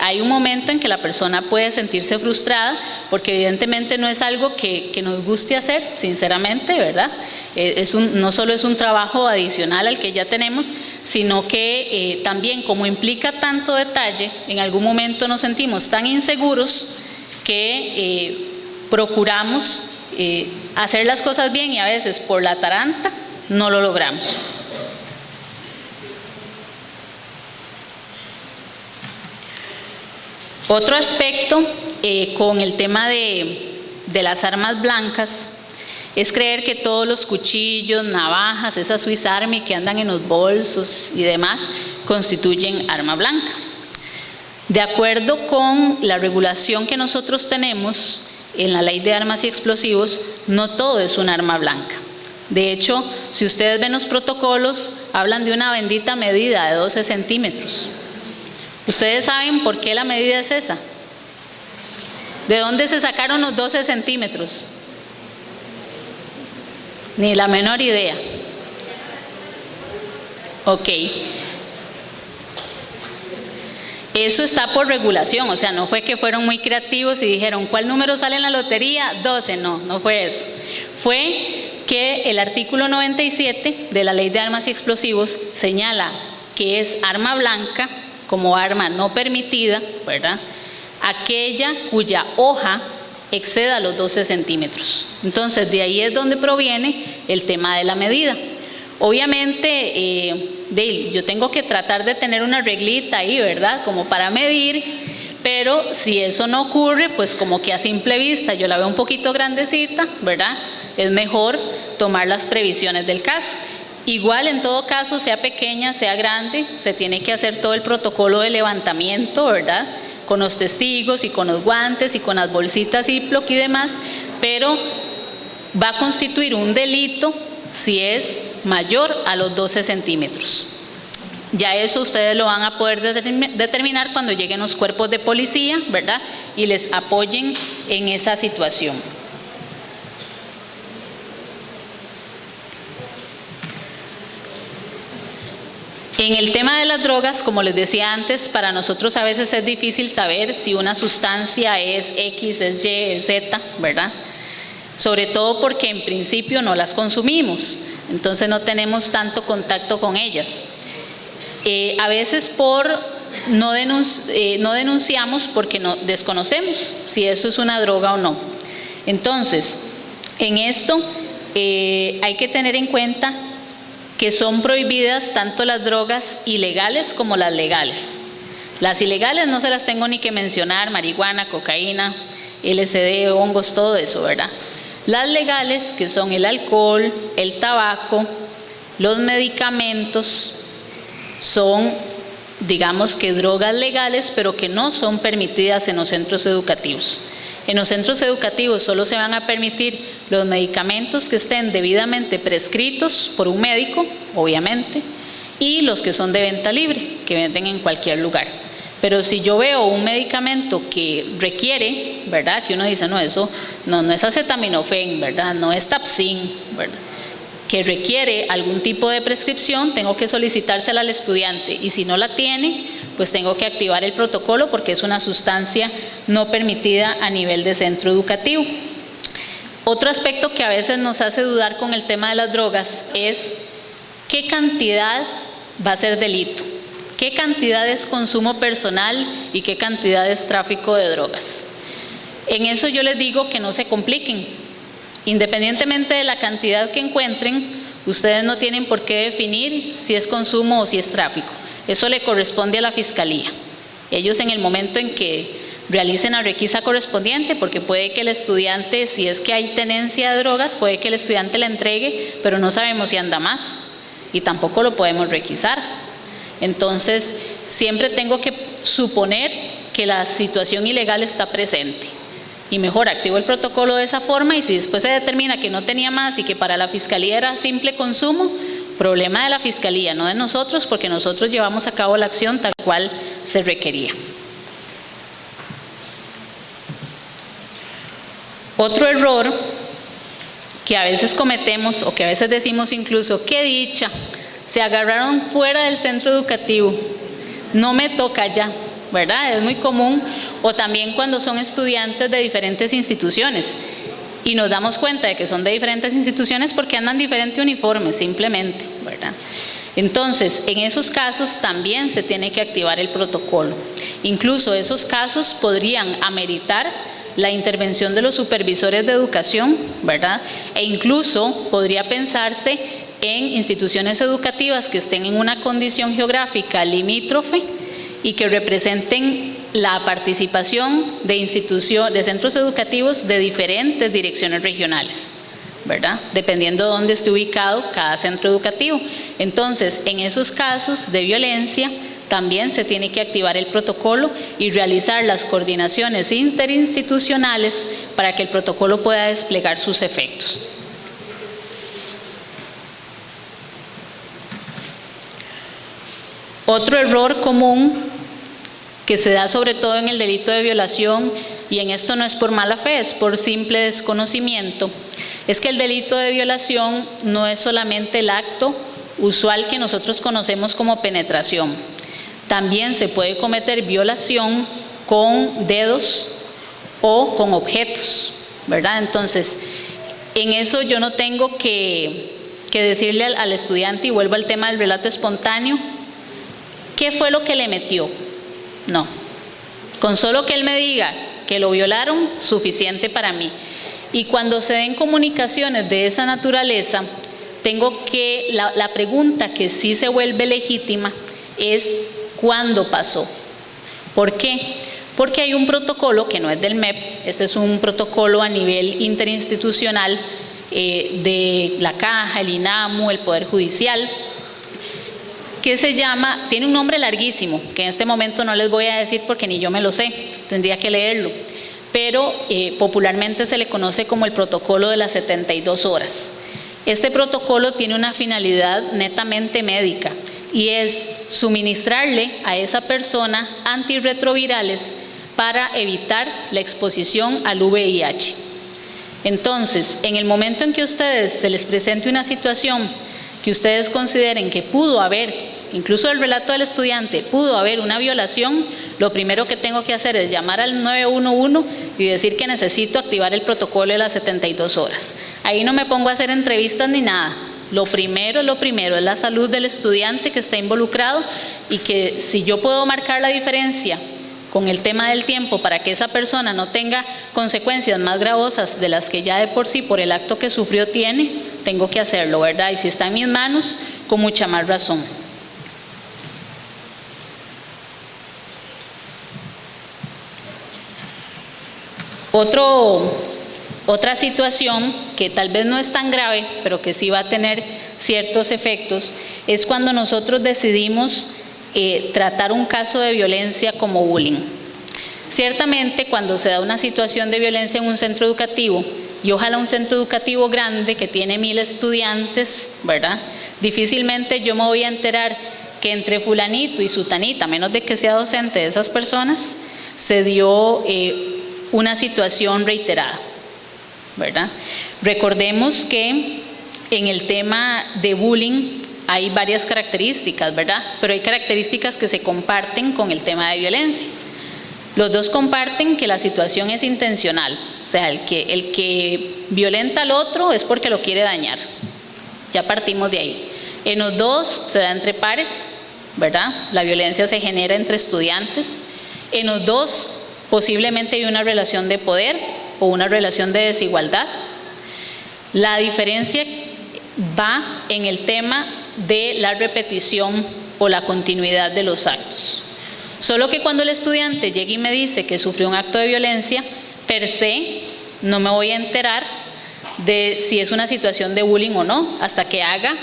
hay un momento en que la persona puede sentirse frustrada, porque evidentemente no es algo que nos guste hacer, sinceramente, ¿verdad? No solo es un trabajo adicional al que ya tenemos, sino que también como implica tanto detalle, en algún momento nos sentimos tan inseguros que procuramos hacer las cosas bien y a veces por la taranta no lo logramos. Otro aspecto con el tema de las armas blancas es creer que todos los cuchillos, navajas, esas Swiss Army que andan en los bolsos y demás constituyen arma blanca. De acuerdo con la regulación que nosotros tenemos en la Ley de Armas y Explosivos, no todo es un arma blanca. De hecho, si ustedes ven los protocolos, hablan de una bendita medida de 12 centímetros. ¿Ustedes saben por qué la medida es esa? ¿De dónde se sacaron los 12 centímetros? Ni la menor idea. Ok. Eso está por regulación, o sea, no fue que fueron muy creativos y dijeron, ¿cuál número sale en la lotería? 12, no fue eso. Fue que el artículo 97 de la Ley de Armas y Explosivos señala que es arma blanca como arma no permitida, ¿verdad? Aquella cuya hoja exceda los 12 centímetros. Entonces, de ahí es donde proviene el tema de la medida. Obviamente, yo tengo que tratar de tener una reglita ahí, ¿verdad? Como para medir, pero si eso no ocurre, pues como que a simple vista yo la veo un poquito grandecita, ¿verdad? Es mejor tomar las previsiones del caso. Igual en todo caso, sea pequeña, sea grande, se tiene que hacer todo el protocolo de levantamiento, ¿verdad? Con los testigos y con los guantes y con las bolsitas Ziploc y demás, pero va a constituir un delito si es mayor a los 12 centímetros. Ya eso ustedes lo van a poder determinar cuando lleguen los cuerpos de policía, ¿verdad? Y les apoyen en esa situación. En el tema de las drogas, como les decía antes, para nosotros a veces es difícil saber si una sustancia es X, es Y, es Z, ¿verdad? Sobre todo porque en principio no las consumimos, entonces no tenemos tanto contacto con ellas. A veces no denunciamos porque desconocemos si eso es una droga o no. Entonces, en esto hay que tener en cuenta que son prohibidas tanto las drogas ilegales como las legales. Las ilegales no se las tengo ni que mencionar: marihuana, cocaína, LSD, hongos, todo eso, ¿verdad? Las legales, que son el alcohol, el tabaco, los medicamentos, son, digamos que drogas legales, pero que no son permitidas en los centros educativos. En los centros educativos solo se van a permitir los medicamentos que estén debidamente prescritos por un médico, obviamente, y los que son de venta libre, que venden en cualquier lugar. Pero si yo veo un medicamento que requiere, ¿verdad?, que uno dice, no, eso no es acetaminofén, ¿verdad?, no es Tapsin, ¿verdad?, que requiere algún tipo de prescripción, tengo que solicitársela al estudiante, y si no la tiene, pues tengo que activar el protocolo porque es una sustancia no permitida a nivel de centro educativo. Otro aspecto que a veces nos hace dudar con el tema de las drogas es qué cantidad va a ser delito, qué cantidad es consumo personal y qué cantidad es tráfico de drogas. En eso yo les digo que no se compliquen. Independientemente de la cantidad que encuentren, ustedes no tienen por qué definir si es consumo o si es tráfico. Eso le corresponde a la Fiscalía. Ellos, en el momento en que realicen la requisa correspondiente, porque puede que el estudiante, si es que hay tenencia de drogas, puede que el estudiante la entregue, pero no sabemos si anda más y tampoco lo podemos requisar. Entonces, siempre tengo que suponer que la situación ilegal está presente. Y mejor activo el protocolo de esa forma, y si después se determina que no tenía más y que para la Fiscalía era simple consumo, problema de la Fiscalía, no de nosotros, porque nosotros llevamos a cabo la acción tal cual se requería. Otro error que a veces cometemos, o que a veces decimos incluso, qué dicha, se agarraron fuera del centro educativo, no me toca ya, ¿verdad? Es muy común. O también cuando son estudiantes de diferentes instituciones y nos damos cuenta de que son de diferentes instituciones porque andan diferente uniforme, simplemente, ¿verdad? Entonces, en esos casos también se tiene que activar el protocolo. Incluso esos casos podrían ameritar la intervención de los supervisores de educación, ¿verdad? E incluso podría pensarse en instituciones educativas que estén en una condición geográfica limítrofe y que representen la participación de centros educativos de diferentes direcciones regionales, ¿verdad?, dependiendo de dónde esté ubicado cada centro educativo. Entonces, en esos casos de violencia, también se tiene que activar el protocolo y realizar las coordinaciones interinstitucionales para que el protocolo pueda desplegar sus efectos. Otro error común que se da sobre todo en el delito de violación, y en esto no es por mala fe, es por simple desconocimiento, es que el delito de violación no es solamente el acto usual que nosotros conocemos como penetración. También se puede cometer violación con dedos o con objetos, ¿verdad? Entonces, en eso yo no tengo que decirle al estudiante, y vuelvo al tema del relato espontáneo, ¿qué fue lo que le metió? No, con solo que él me diga que lo violaron, suficiente para mí. Y cuando se den comunicaciones de esa naturaleza, tengo que, la pregunta que sí se vuelve legítima es ¿cuándo pasó? ¿Por qué? Porque hay un protocolo que no es del MEP, este es un protocolo a nivel interinstitucional de la Caja, el INAMU, el Poder Judicial, que se llama, tiene un nombre larguísimo, que en este momento no les voy a decir porque ni yo me lo sé, tendría que leerlo, pero popularmente se le conoce como el protocolo de las 72 horas. Este protocolo tiene una finalidad netamente médica y es suministrarle a esa persona antirretrovirales para evitar la exposición al VIH. Entonces, en el momento en que a ustedes se les presente una situación que ustedes consideren que pudo haber incluso el relato del estudiante, pudo haber una violación, lo primero que tengo que hacer es llamar al 911 y decir que necesito activar el protocolo de las 72 horas. Ahí no me pongo a hacer entrevistas ni nada. Lo primero es la salud del estudiante que está involucrado, y que si yo puedo marcar la diferencia con el tema del tiempo para que esa persona no tenga consecuencias más gravosas de las que ya de por sí por el acto que sufrió tiene, tengo que hacerlo, ¿verdad? Y si está en mis manos, con mucha más razón. Otra situación que tal vez no es tan grave, pero que sí va a tener ciertos efectos, es cuando nosotros decidimos tratar un caso de violencia como bullying. Ciertamente, cuando se da una situación de violencia en un centro educativo, y ojalá un centro educativo grande que tiene 1000 estudiantes, ¿verdad? Difícilmente yo me voy a enterar que entre fulanito y sutanita, a menos de que sea docente de esas personas, se dio una situación reiterada, ¿verdad? Recordemos que en el tema de bullying hay varias características, ¿verdad? Pero hay características que se comparten con el tema de violencia. Los dos comparten que la situación es intencional, o sea, el que violenta al otro es porque lo quiere dañar. Ya partimos de ahí. En los dos se da entre pares, ¿verdad? La violencia se genera entre estudiantes. En los dos posiblemente hay una relación de poder o una relación de desigualdad. La diferencia va en el tema de la repetición o la continuidad de los actos. Solo que cuando el estudiante llega y me dice que sufrió un acto de violencia, per se, no me voy a enterar de si es una situación de bullying o no, hasta que haga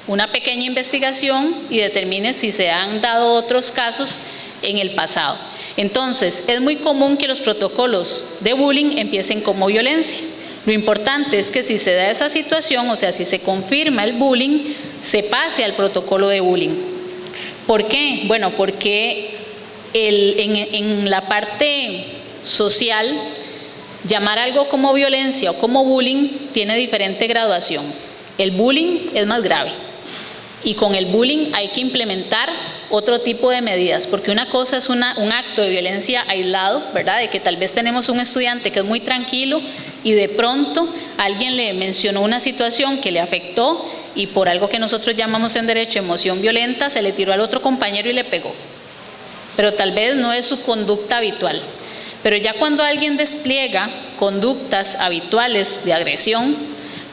una pequeña investigación y determine si se han dado otros casos en el pasado. Entonces, es muy común que los protocolos de bullying empiecen como violencia. Lo importante es que si se da esa situación, o sea, si se confirma el bullying, se pase al protocolo de bullying. ¿Por qué? Bueno, porque en la parte social, llamar algo como violencia o como bullying tiene diferente graduación. El bullying es más grave y con el bullying hay que implementar otro tipo de medidas, porque una cosa es un acto de violencia aislado, ¿verdad? De que tal vez tenemos un estudiante que es muy tranquilo y de pronto alguien le mencionó una situación que le afectó y por algo que nosotros llamamos en derecho emoción violenta, se le tiró al otro compañero y le pegó. Pero tal vez no es su conducta habitual. Pero ya cuando alguien despliega conductas habituales de agresión,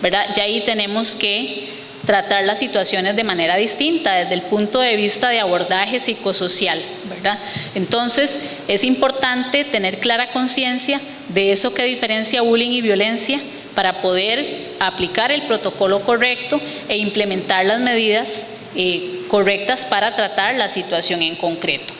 ¿verdad? Ya ahí tenemos que tratar las situaciones de manera distinta, desde el punto de vista de abordaje psicosocial, ¿verdad? Entonces, es importante tener clara conciencia de eso que diferencia bullying y violencia para poder aplicar el protocolo correcto e implementar las medidas correctas para tratar la situación en concreto.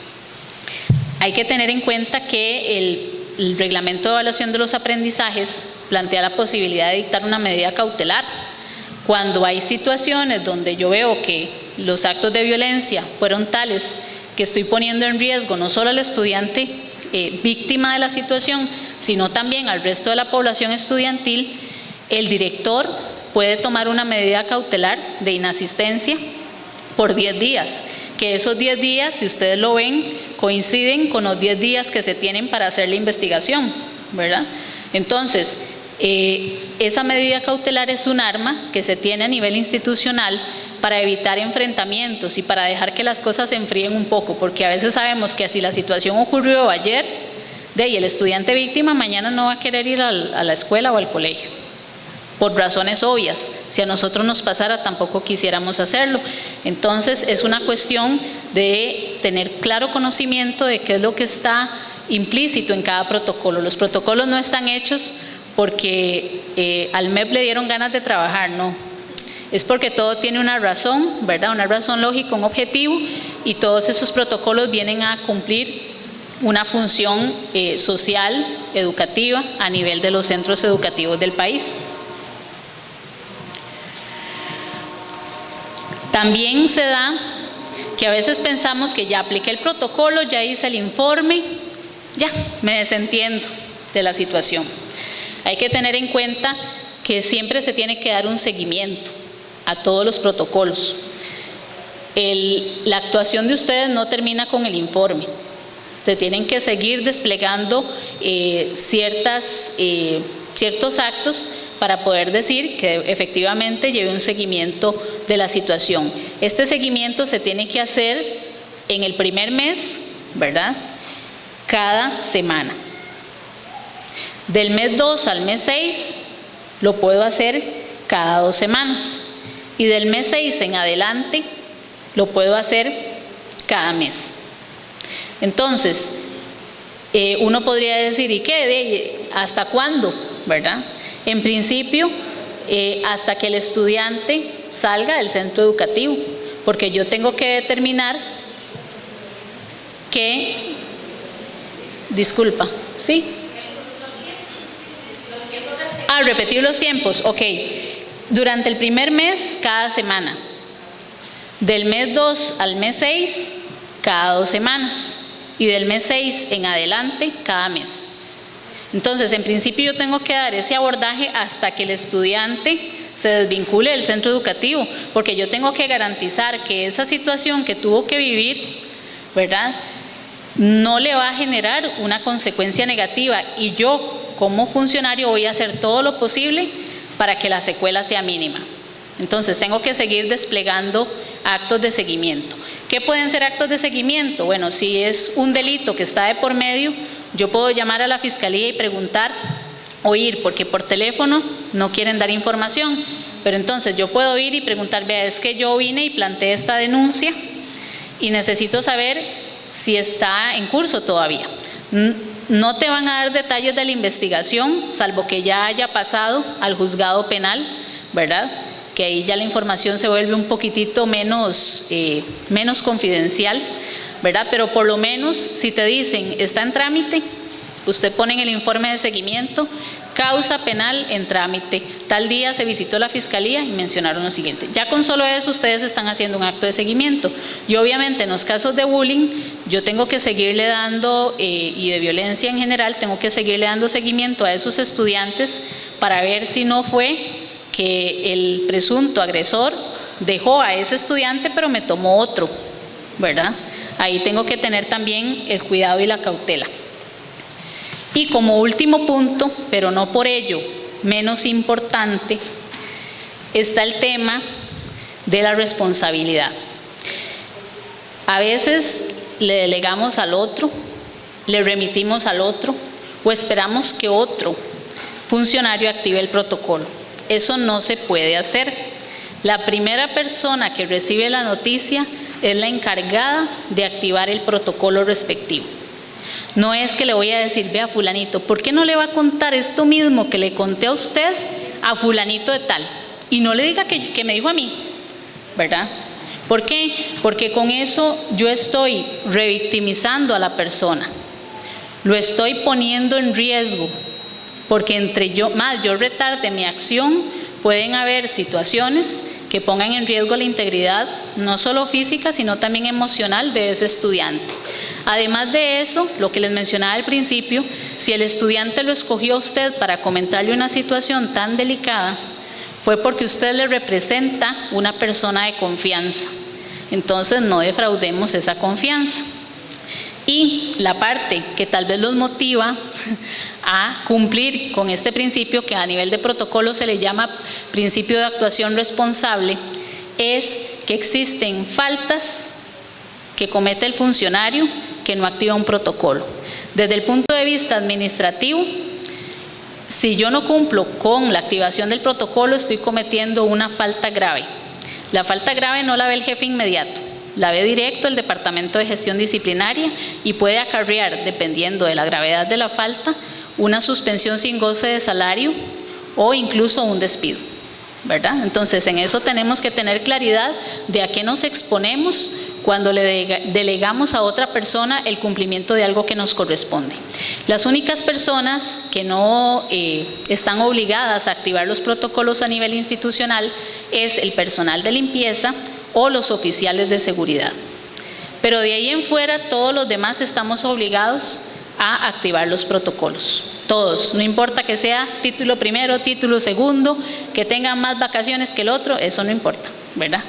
Hay que tener en cuenta que el reglamento de evaluación de los aprendizajes plantea la posibilidad de dictar una medida cautelar. Cuando hay situaciones donde yo veo que los actos de violencia fueron tales que estoy poniendo en riesgo no solo al estudiante víctima de la situación, sino también al resto de la población estudiantil, el director puede tomar una medida cautelar de inasistencia por 10 días, que esos 10 días, si ustedes lo ven, coinciden con los 10 días que se tienen para hacer la investigación, ¿verdad? Entonces, esa medida cautelar es un arma que se tiene a nivel institucional para evitar enfrentamientos y para dejar que las cosas se enfríen un poco, porque a veces sabemos que si la situación ocurrió ayer, y el estudiante víctima mañana no va a querer ir a la escuela o al colegio, por razones obvias. Si a nosotros nos pasara, tampoco quisiéramos hacerlo. Entonces, es una cuestión de tener claro conocimiento de qué es lo que está implícito en cada protocolo. Los protocolos no están hechos porque al MEP le dieron ganas de trabajar, no. Es porque todo tiene una razón, ¿verdad? Una razón lógica, un objetivo, y todos esos protocolos vienen a cumplir una función social, educativa, a nivel de los centros educativos del país. También se da que a veces pensamos que ya apliqué el protocolo, ya hice el informe, ya me desentiendo de la situación. Hay que tener en cuenta que siempre se tiene que dar un seguimiento a todos los protocolos. la actuación de ustedes no termina con el informe. Se tienen que seguir desplegando ciertos actos para poder decir que efectivamente lleve un seguimiento de la situación. Este seguimiento se tiene que hacer en el primer mes, ¿verdad? Cada semana. Del mes 2 al mes 6 lo puedo hacer cada 2 semanas. Y del mes 6 en adelante lo puedo hacer cada mes. Entonces, uno podría decir, ¿y qué? ¿Hasta cuándo? ¿Verdad? En principio, hasta que el estudiante salga del centro educativo, porque yo tengo que determinar que, disculpa, ¿sí? Repetir los tiempos, ok. Durante el primer mes, cada semana. Del mes 2 al mes 6, cada 2 semanas. Y del mes 6 en adelante, cada mes. Entonces, en principio yo tengo que dar ese abordaje hasta que el estudiante se desvincule del centro educativo, porque yo tengo que garantizar que esa situación que tuvo que vivir, ¿verdad?, no le va a generar una consecuencia negativa, y yo como funcionario voy a hacer todo lo posible para que la secuela sea mínima. Entonces tengo que seguir desplegando actos de seguimiento. ¿Qué pueden ser actos de seguimiento? Bueno, si es un delito que está de por medio, yo puedo llamar a la fiscalía y preguntar o ir, porque por teléfono no quieren dar información, pero entonces yo puedo ir y preguntar, vea, es que yo vine y planteé esta denuncia y necesito saber si está en curso todavía. No te van a dar detalles de la investigación, salvo que ya haya pasado al juzgado penal, ¿verdad?, que ahí ya la información se vuelve un poquitito menos confidencial, ¿verdad? Pero por lo menos si te dicen está en trámite, usted pone en el informe de seguimiento, causa penal en trámite, tal día se visitó la fiscalía y mencionaron lo siguiente. Ya con solo eso ustedes están haciendo un acto de seguimiento. Y obviamente en los casos de bullying yo tengo que seguirle dando, y de violencia en general, tengo que seguirle dando seguimiento a esos estudiantes para ver si no fue que el presunto agresor dejó a ese estudiante pero me tomó otro, ¿verdad? Ahí tengo que tener también el cuidado y la cautela. Y como último punto, pero no por ello menos importante, está el tema de la responsabilidad. A veces le delegamos al otro, le remitimos al otro o esperamos que otro funcionario active el protocolo. Eso no se puede hacer. La primera persona que recibe la noticia es la encargada de activar el protocolo respectivo. No es que le voy a decir, vea fulanito, ¿por qué no le va a contar esto mismo que le conté a usted a fulanito de tal? Y no le diga que me dijo a mí, ¿verdad? ¿Por qué? Porque con eso yo estoy revictimizando a la persona, lo estoy poniendo en riesgo, porque entre yo retarde mi acción, pueden haber situaciones que pongan en riesgo la integridad, no solo física, sino también emocional de ese estudiante. Además de eso, lo que les mencionaba al principio, si el estudiante lo escogió a usted para comentarle una situación tan delicada, fue porque usted le representa una persona de confianza. Entonces no defraudemos esa confianza. Y la parte que tal vez los motiva a cumplir con este principio, que a nivel de protocolo se le llama principio de actuación responsable, es que existen faltas que comete el funcionario que no activa un protocolo. Desde el punto de vista administrativo, si yo no cumplo con la activación del protocolo, estoy cometiendo una falta grave. La falta grave no la ve el jefe inmediato, la ve directo el Departamento de Gestión Disciplinaria y puede acarrear, dependiendo de la gravedad de la falta, una suspensión sin goce de salario o incluso un despido, ¿verdad? Entonces, en eso tenemos que tener claridad de a qué nos exponemos cuando le delegamos a otra persona el cumplimiento de algo que nos corresponde. Las únicas personas que no están obligadas a activar los protocolos a nivel institucional es el personal de limpieza o los oficiales de seguridad. Pero de ahí en fuera, todos los demás estamos obligados a activar los protocolos. Todos, no importa que sea título primero, título segundo, que tengan más vacaciones que el otro, eso no importa, ¿verdad?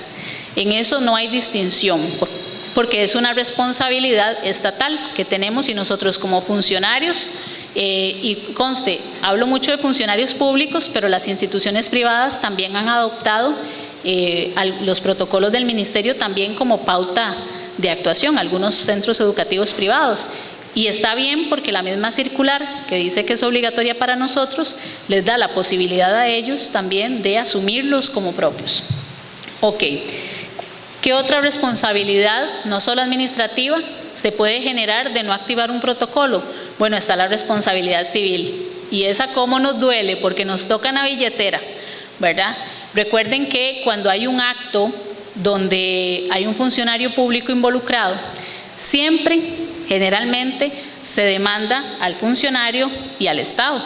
En eso no hay distinción, porque es una responsabilidad estatal que tenemos y nosotros como funcionarios, y conste, hablo mucho de funcionarios públicos, pero las instituciones privadas también han adoptado los protocolos del ministerio también como pauta de actuación, algunos centros educativos privados. Y está bien porque la misma circular que dice que es obligatoria para nosotros, les da la posibilidad a ellos también de asumirlos como propios. Ok. ¿Qué otra responsabilidad, no solo administrativa, se puede generar de no activar un protocolo? Bueno, está la responsabilidad civil. Y esa cómo nos duele, porque nos toca en la billetera, ¿verdad? Recuerden que cuando hay un acto donde hay un funcionario público involucrado, siempre, generalmente, se demanda al funcionario y al Estado.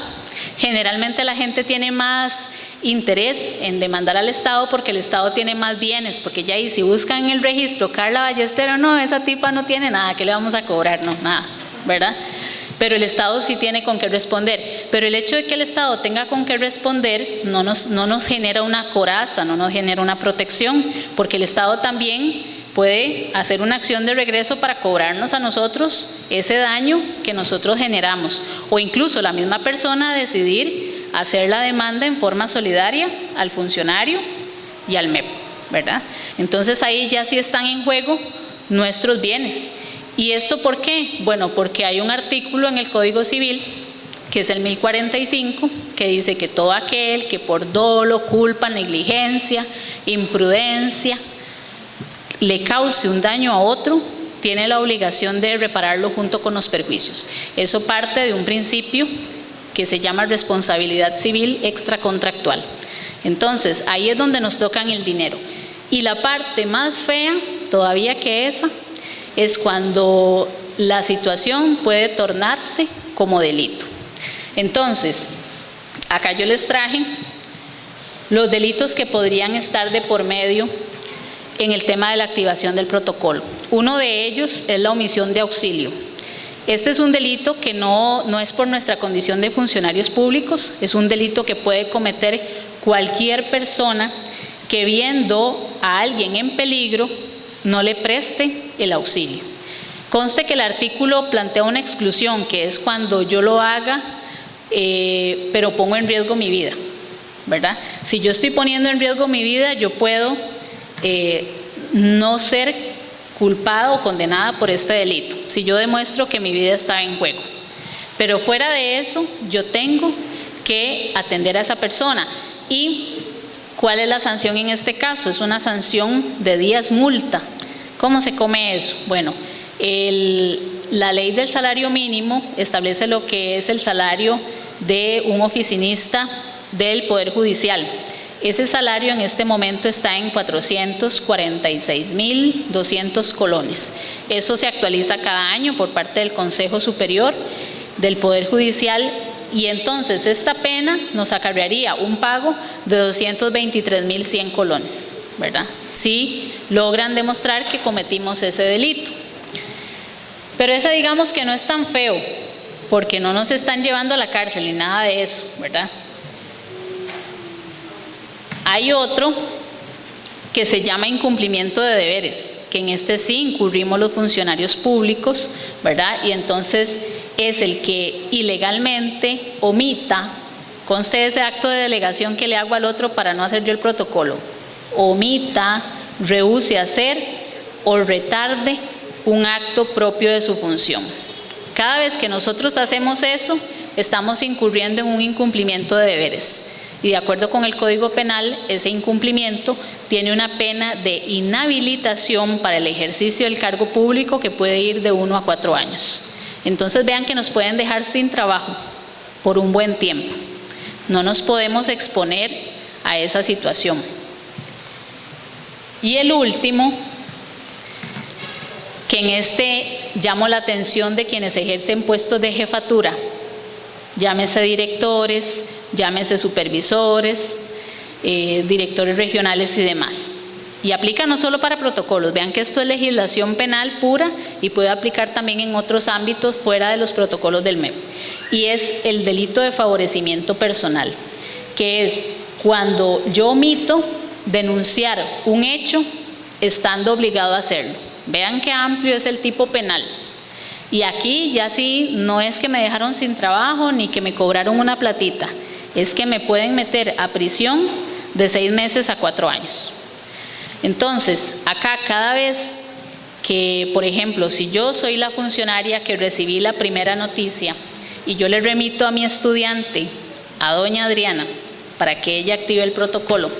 Generalmente la gente tiene más interés en demandar al Estado porque el Estado tiene más bienes, porque ya ahí si buscan en el registro Carla Ballestero, no, esa tipa no tiene nada, ¿qué le vamos a cobrar? No, nada, ¿verdad? Pero el Estado sí tiene con qué responder. Pero el hecho de que el Estado tenga con qué responder no nos genera una coraza, no nos genera una protección, porque el Estado también puede hacer una acción de regreso para cobrarnos a nosotros ese daño que nosotros generamos, o incluso la misma persona decidir hacer la demanda en forma solidaria al funcionario y al MEP, ¿verdad? Entonces ahí ya sí están en juego nuestros bienes. ¿Y esto por qué? Bueno, porque hay un artículo en el Código Civil, que es el 1045, que dice que todo aquel que por dolo, culpa, negligencia, imprudencia, le cause un daño a otro, tiene la obligación de repararlo junto con los perjuicios. Eso parte de un principio que se llama responsabilidad civil extracontractual. Entonces, ahí es donde nos tocan el dinero. Y la parte más fea, todavía que esa, es cuando la situación puede tornarse como delito. Entonces, acá yo les traje los delitos que podrían estar de por medio en el tema de la activación del protocolo. Uno de ellos es la omisión de auxilio. Este es un delito que no es por nuestra condición de funcionarios públicos, es un delito que puede cometer cualquier persona que viendo a alguien en peligro no le preste el auxilio. Conste que el artículo plantea una exclusión, que es cuando yo lo haga, pero pongo en riesgo mi vida, ¿verdad? Si yo estoy poniendo en riesgo mi vida, yo puedo no ser culpada o condenada por este delito, si yo demuestro que mi vida está en juego. Pero fuera de eso, yo tengo que atender a esa persona. ¿Y cuál es la sanción en este caso? Es una sanción de días multa. ¿Cómo se come eso? Bueno, la ley del salario mínimo establece lo que es el salario de un oficinista del Poder Judicial. Ese salario en este momento está en 446.200 colones. Eso se actualiza cada año por parte del Consejo Superior del Poder Judicial, y entonces esta pena nos acarrearía un pago de 223.100 colones, ¿verdad? Si logran demostrar que cometimos ese delito. Pero ese digamos que no es tan feo, porque no nos están llevando a la cárcel ni nada de eso, ¿verdad? Hay otro que se llama incumplimiento de deberes, que en este sí incurrimos los funcionarios públicos, ¿verdad? Y entonces es el que ilegalmente omita, conste ese acto de delegación que le hago al otro para no hacer yo el protocolo, omita, rehúse hacer o retarde un acto propio de su función. Cada vez que nosotros hacemos eso, estamos incurriendo en un incumplimiento de deberes. Y de acuerdo con el Código Penal, ese incumplimiento tiene una pena de inhabilitación para el ejercicio del cargo público que puede ir de 1 a 4 años. Entonces vean que nos pueden dejar sin trabajo por un buen tiempo. No nos podemos exponer a esa situación. Y el último, que en este llamo la atención de quienes ejercen puestos de jefatura, llámese directores, llámese supervisores, directores regionales y demás. Y aplica no solo para protocolos, vean que esto es legislación penal pura y puede aplicar también en otros ámbitos fuera de los protocolos del MEP. Y es el delito de favorecimiento personal, que es cuando yo omito denunciar un hecho estando obligado a hacerlo. Vean qué amplio es el tipo penal. Y aquí ya sí, no es que me dejaron sin trabajo ni que me cobraron una platita, es que me pueden meter a prisión de 6 meses a 4 años. Entonces, acá cada vez que, por ejemplo, si yo soy la funcionaria que recibí la primera noticia y yo le remito a mi estudiante, a doña Adriana, para que ella active el protocolo,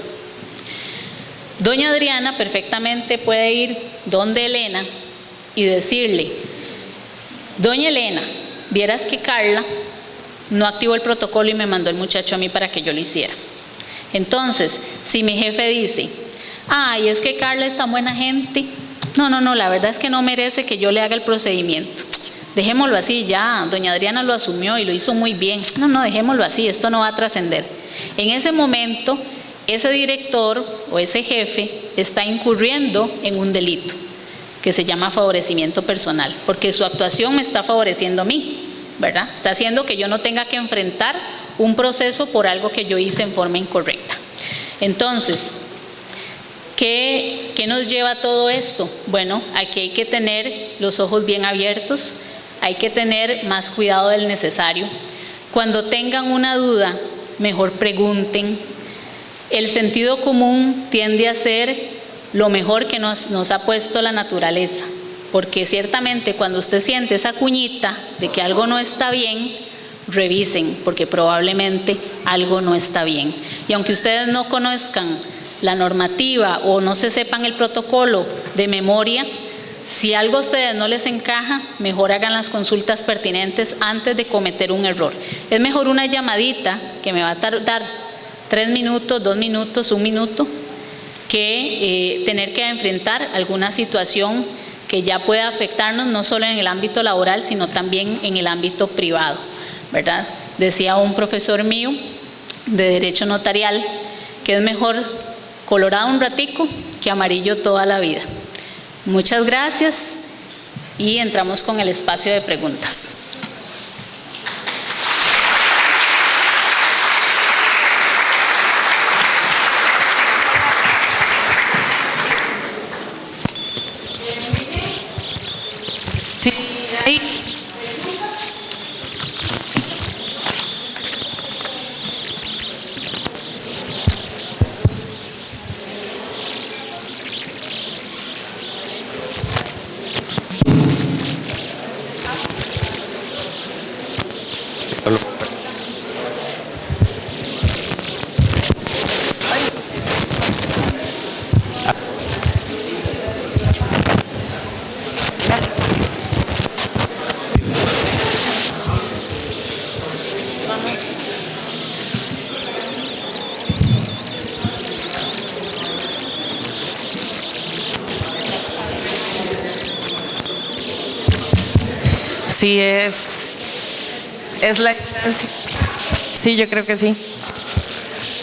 doña Adriana perfectamente puede ir donde Elena y decirle: doña Elena, vieras que Carla no activó el protocolo y me mandó el muchacho a mí para que yo lo hiciera. Entonces, si mi jefe dice: ay, es que Carla es tan buena gente, no, la verdad es que no merece que yo le haga el procedimiento, dejémoslo así, ya, doña Adriana lo asumió y lo hizo muy bien, no, dejémoslo así, esto no va a trascender. En ese momento, ese director o ese jefe está incurriendo en un delito que se llama favorecimiento personal, porque su actuación me está favoreciendo a mí, ¿verdad? Está haciendo que yo no tenga que enfrentar un proceso por algo que yo hice en forma incorrecta. Entonces, ¿qué nos lleva a todo esto? Bueno, aquí hay que tener los ojos bien abiertos, hay que tener más cuidado del necesario. Cuando tengan una duda, mejor pregunten. El sentido común tiende a ser lo mejor que nos ha puesto la naturaleza, porque ciertamente cuando usted siente esa cuñita de que algo no está bien, revisen, porque probablemente algo no está bien. Y aunque ustedes no conozcan la normativa o no se sepan el protocolo de memoria, si algo a ustedes no les encaja, mejor hagan las consultas pertinentes antes de cometer un error. Es mejor una llamadita que me va a tardar 3 minutos, 2 minutos, 1 minuto, que tener que enfrentar alguna situación que ya pueda afectarnos no solo en el ámbito laboral, sino también en el ámbito privado, ¿verdad? Decía un profesor mío de Derecho Notarial que es mejor colorado un ratico que amarillo toda la vida. Muchas gracias y entramos con el espacio de preguntas. Sí, ahí. Sí, es la... Sí, yo creo que sí.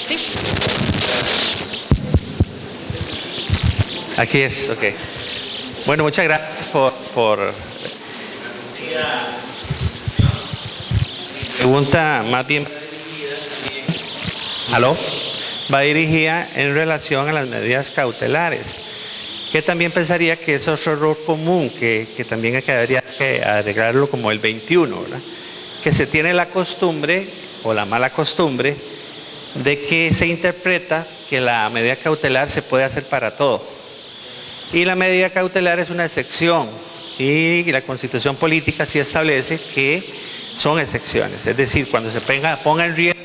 Sí. Aquí es, ok. Bueno, muchas gracias por pregunta más bien ¿aló? Va dirigida en relación a las medidas cautelares, que también pensaría que es otro error común, que también habría que arreglarlo como el 21, ¿verdad? Que se tiene la costumbre o la mala costumbre de que se interpreta que la medida cautelar se puede hacer para todo. Y la medida cautelar es una excepción y la Constitución Política sí establece que son excepciones. Es decir, cuando se ponga en riesgo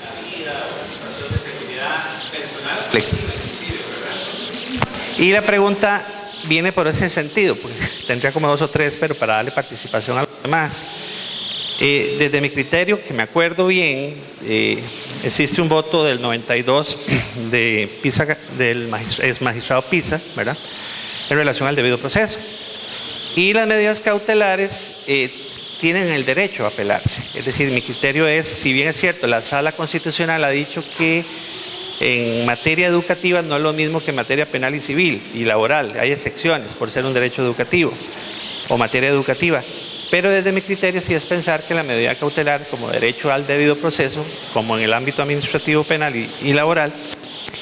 la vida o la situación de seguridad personal, colectiva, ¿verdad? Y la pregunta viene por ese sentido, porque tendría como 2 o 3, pero para darle participación a los demás. Desde mi criterio, que me acuerdo bien, existe un voto del 92 de Pisa, del ex magistrado Pisa, ¿verdad?, en relación al debido proceso. Y las medidas cautelares tienen el derecho a apelarse. Es decir, mi criterio es, si bien es cierto, la Sala Constitucional ha dicho que en materia educativa no es lo mismo que en materia penal y civil y laboral. Hay excepciones por ser un derecho educativo o materia educativa. Pero desde mi criterio sí es pensar que la medida cautelar como derecho al debido proceso, como en el ámbito administrativo, penal y laboral,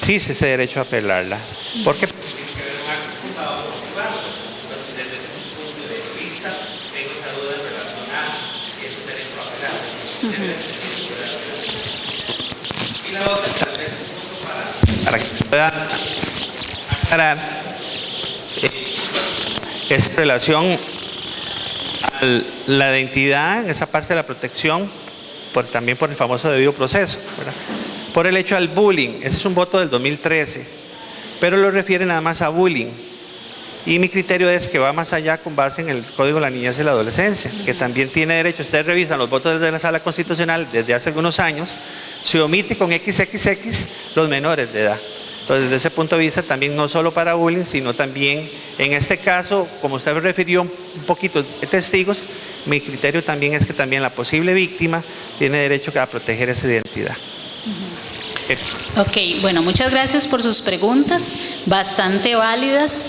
sí es ese derecho a apelarla. Porque tiene que haber un acto Y la otra, tal vez, para que pueda aclarar, es en relación a la identidad, en esa parte de la protección, también por el famoso debido proceso, ¿verdad? Por el hecho al bullying. Ese es un voto del 2013, pero lo refiere nada más a bullying. Y mi criterio es que va más allá con base en el Código de la Niñez y la Adolescencia, que también tiene derecho. Ustedes revisan los votos de la Sala Constitucional desde hace algunos años, se omite con XXX los menores de edad. Entonces, desde ese punto de vista, también no solo para bullying, sino también, en este caso, como usted refirió un poquito de testigos, mi criterio también es que también la posible víctima tiene derecho a proteger esa identidad. Ok, bueno, muchas gracias por sus preguntas, bastante válidas,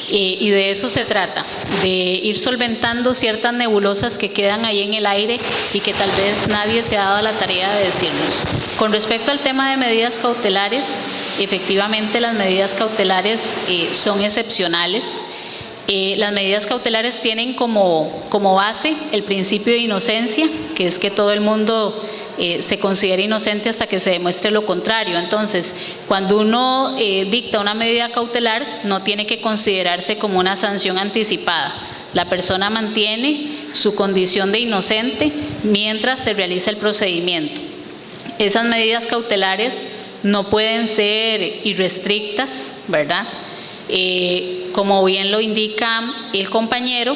y de eso se trata, de ir solventando ciertas nebulosas que quedan ahí en el aire y que tal vez nadie se ha dado la tarea de decirnos. Con respecto al tema de medidas cautelares, efectivamente las medidas cautelares son excepcionales. Las medidas cautelares tienen como base el principio de inocencia, que es que todo el mundo se considera inocente hasta que se demuestre lo contrario. Entonces, cuando uno dicta una medida cautelar, no tiene que considerarse como una sanción anticipada. La persona mantiene su condición de inocente mientras se realiza el procedimiento. Esas medidas cautelares no pueden ser irrestrictas, ¿verdad? Como bien lo indica el compañero,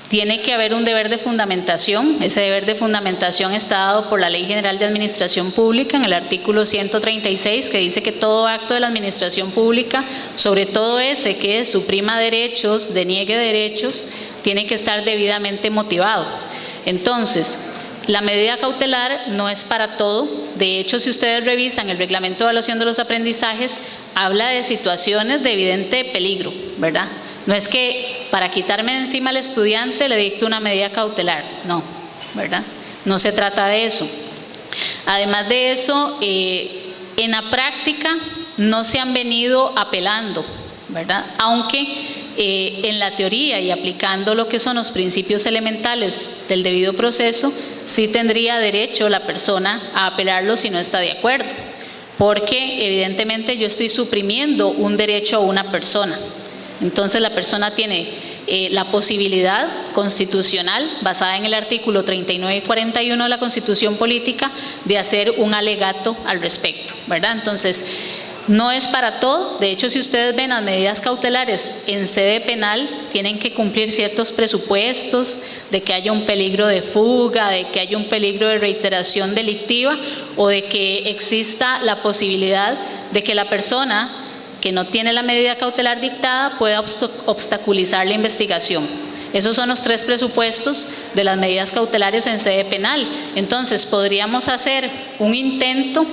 tiene que haber un deber de fundamentación. Ese deber de fundamentación está dado por la Ley General de Administración Pública en el artículo 136, que dice que todo acto de la administración pública, sobre todo ese que suprima derechos, deniegue derechos, tiene que estar debidamente motivado. Entonces, la medida cautelar no es para todo. De hecho, si ustedes revisan el reglamento de evaluación de los aprendizajes, habla de situaciones de evidente peligro, ¿verdad? No es que para quitarme de encima al estudiante le dicte una medida cautelar, no, ¿verdad? No se trata de eso. Además de eso, en la práctica no se han venido apelando, ¿verdad? Aunque en la teoría y aplicando lo que son los principios elementales del debido proceso, sí tendría derecho la persona a apelarlo si no está de acuerdo, porque evidentemente yo estoy suprimiendo un derecho a una persona. Entonces la persona tiene la posibilidad constitucional, basada en el artículo 39 y 41 de la Constitución Política, de hacer un alegato al respecto, ¿verdad? Entonces, no es para todo. De hecho, si ustedes ven las medidas cautelares en sede penal, tienen que cumplir ciertos presupuestos de que haya un peligro de fuga, de que haya un peligro de reiteración delictiva o de que exista la posibilidad de que la persona que no tiene la medida cautelar dictada pueda obstaculizar la investigación. Esos son los tres presupuestos de las medidas cautelares en sede penal. Entonces, podríamos hacer un intento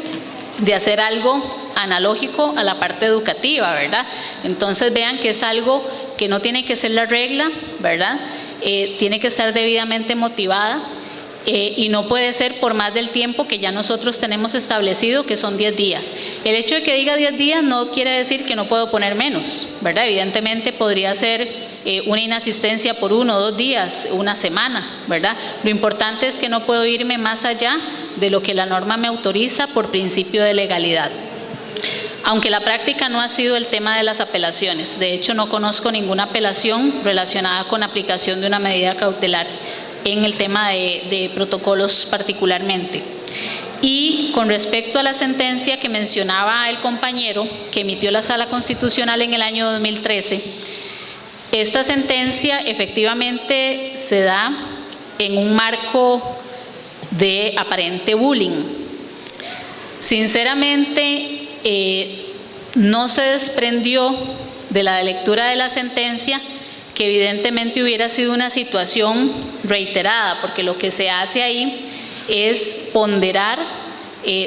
de hacer algo analógico a la parte educativa, ¿verdad? Entonces vean que es algo que no tiene que ser la regla, ¿verdad? Tiene que estar debidamente motivada y no puede ser por más del tiempo que ya nosotros tenemos establecido, que son 10 días. El hecho de que diga 10 días no quiere decir que no puedo poner menos, ¿verdad? Evidentemente podría ser una inasistencia por 1 o 2 días, una semana, ¿verdad? Lo importante es que no puedo irme más allá de lo que la norma me autoriza por principio de legalidad. Aunque la práctica no ha sido el tema de las apelaciones. De hecho, no conozco ninguna apelación relacionada con aplicación de una medida cautelar en el tema de protocolos particularmente. Y con respecto a la sentencia que mencionaba el compañero, que emitió la Sala Constitucional en el año 2013, esta sentencia efectivamente se da en un marco de aparente bullying. Sinceramente, no se desprendió de la lectura de la sentencia que evidentemente hubiera sido una situación reiterada, porque lo que se hace ahí es ponderar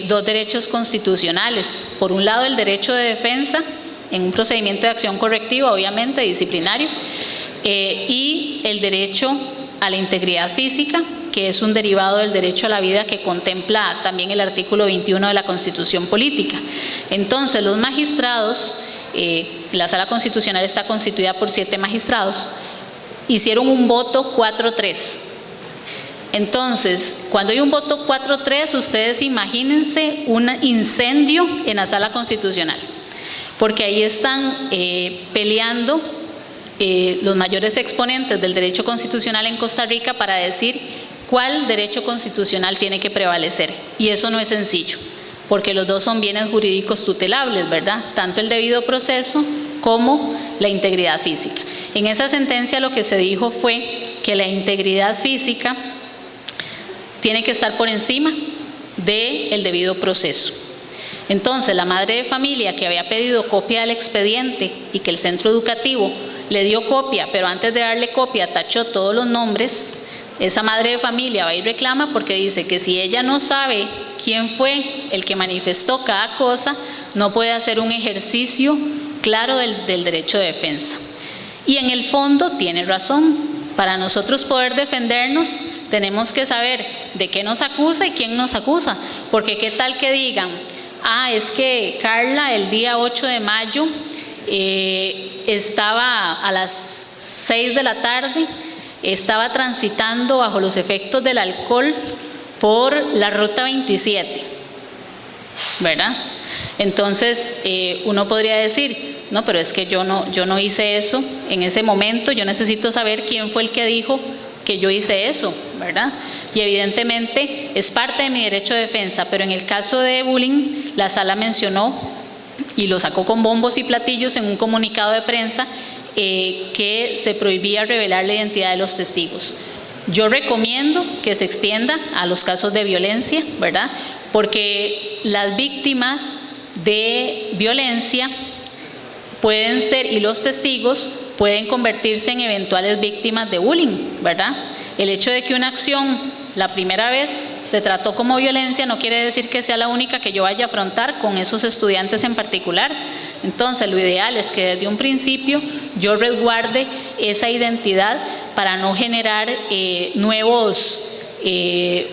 dos derechos constitucionales. Por un lado, el derecho de defensa en un procedimiento de acción correctiva, obviamente disciplinario, y el derecho a la integridad física, que es un derivado del derecho a la vida que contempla también el artículo 21 de la Constitución Política. Entonces, los magistrados, la Sala Constitucional está constituida por 7 magistrados, hicieron un voto 4-3. Entonces, cuando hay un voto 4-3, ustedes imagínense un incendio en la sala constitucional, porque ahí están peleando los mayores exponentes del derecho constitucional en Costa Rica para decir cuál derecho constitucional tiene que prevalecer. Y eso no es sencillo, porque los dos son bienes jurídicos tutelables, ¿verdad? Tanto el debido proceso como la integridad física. En esa sentencia lo que se dijo fue que la integridad física tiene que estar por encima del debido proceso. Entonces, la madre de familia que había pedido copia del expediente y que el centro educativo le dio copia, pero antes de darle copia tachó todos los nombres, esa madre de familia va y reclama porque dice que si ella no sabe quién fue el que manifestó cada cosa, no puede hacer un ejercicio claro del derecho de defensa. Y en el fondo tiene razón. Para nosotros poder defendernos, tenemos que saber de qué nos acusa y quién nos acusa. Porque qué tal que digan, es que Carla el día 8 de mayo estaba a las 6 de la tarde, estaba transitando bajo los efectos del alcohol por la ruta 27, ¿verdad? Entonces uno podría decir, no, pero es que yo no hice eso en ese momento, yo necesito saber quién fue el que dijo que yo hice eso, ¿verdad? Y evidentemente es parte de mi derecho de defensa, pero en el caso de bullying, la sala mencionó y lo sacó con bombos y platillos en un comunicado de prensa que se prohibía revelar la identidad de los testigos. Yo recomiendo que se extienda a los casos de violencia, ¿verdad? Porque las víctimas de violencia pueden ser, y los testigos pueden convertirse en eventuales víctimas de bullying, ¿verdad? El hecho de que una acción la primera vez se trató como violencia no quiere decir que sea la única que yo vaya a afrontar con esos estudiantes en particular. Entonces, lo ideal es que desde un principio yo resguarde esa identidad para no generar nuevos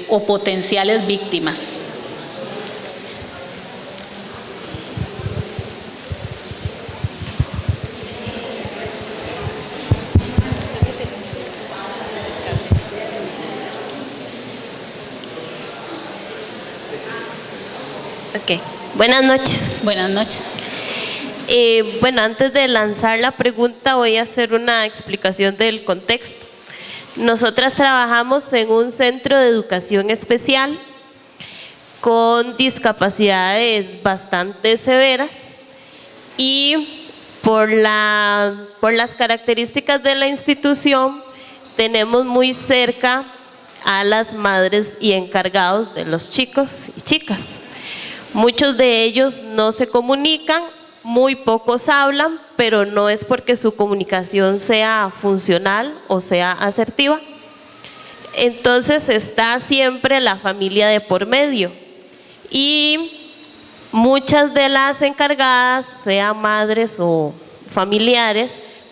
o potenciales víctimas. Ok, buenas noches. Buenas noches. Bueno, antes de lanzar la pregunta voy a hacer una explicación del contexto. Nosotras trabajamos en un centro de educación especial con discapacidades bastante severas y por las características de la institución tenemos muy cerca a las madres y encargados de los chicos y chicas. Muchos de ellos no se comunican, muy pocos hablan, pero no es porque su comunicación sea funcional o sea asertiva. Entonces está siempre la familia de por medio y muchas de las encargadas, sean madres o familiares,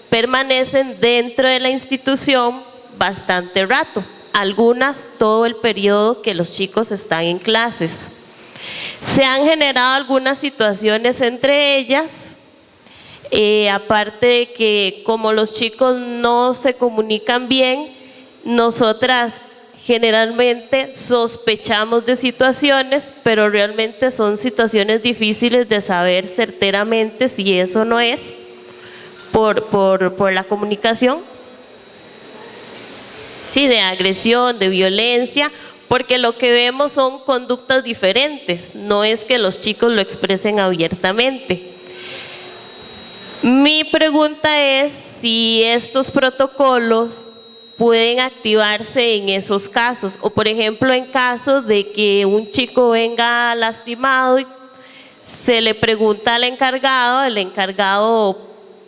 permanecen dentro de la institución bastante rato, algunas todo el periodo que los chicos están en clases. Se han generado algunas situaciones entre ellas, aparte de que como los chicos no se comunican bien, nosotras generalmente sospechamos de situaciones, pero realmente son situaciones difíciles de saber certeramente si eso no es por la comunicación, sí, de agresión, de violencia, porque lo que vemos son conductas diferentes, no es que los chicos lo expresen abiertamente. Mi pregunta es si estos protocolos pueden activarse en esos casos, o por ejemplo en caso de que un chico venga lastimado y se le pregunta al encargado, el encargado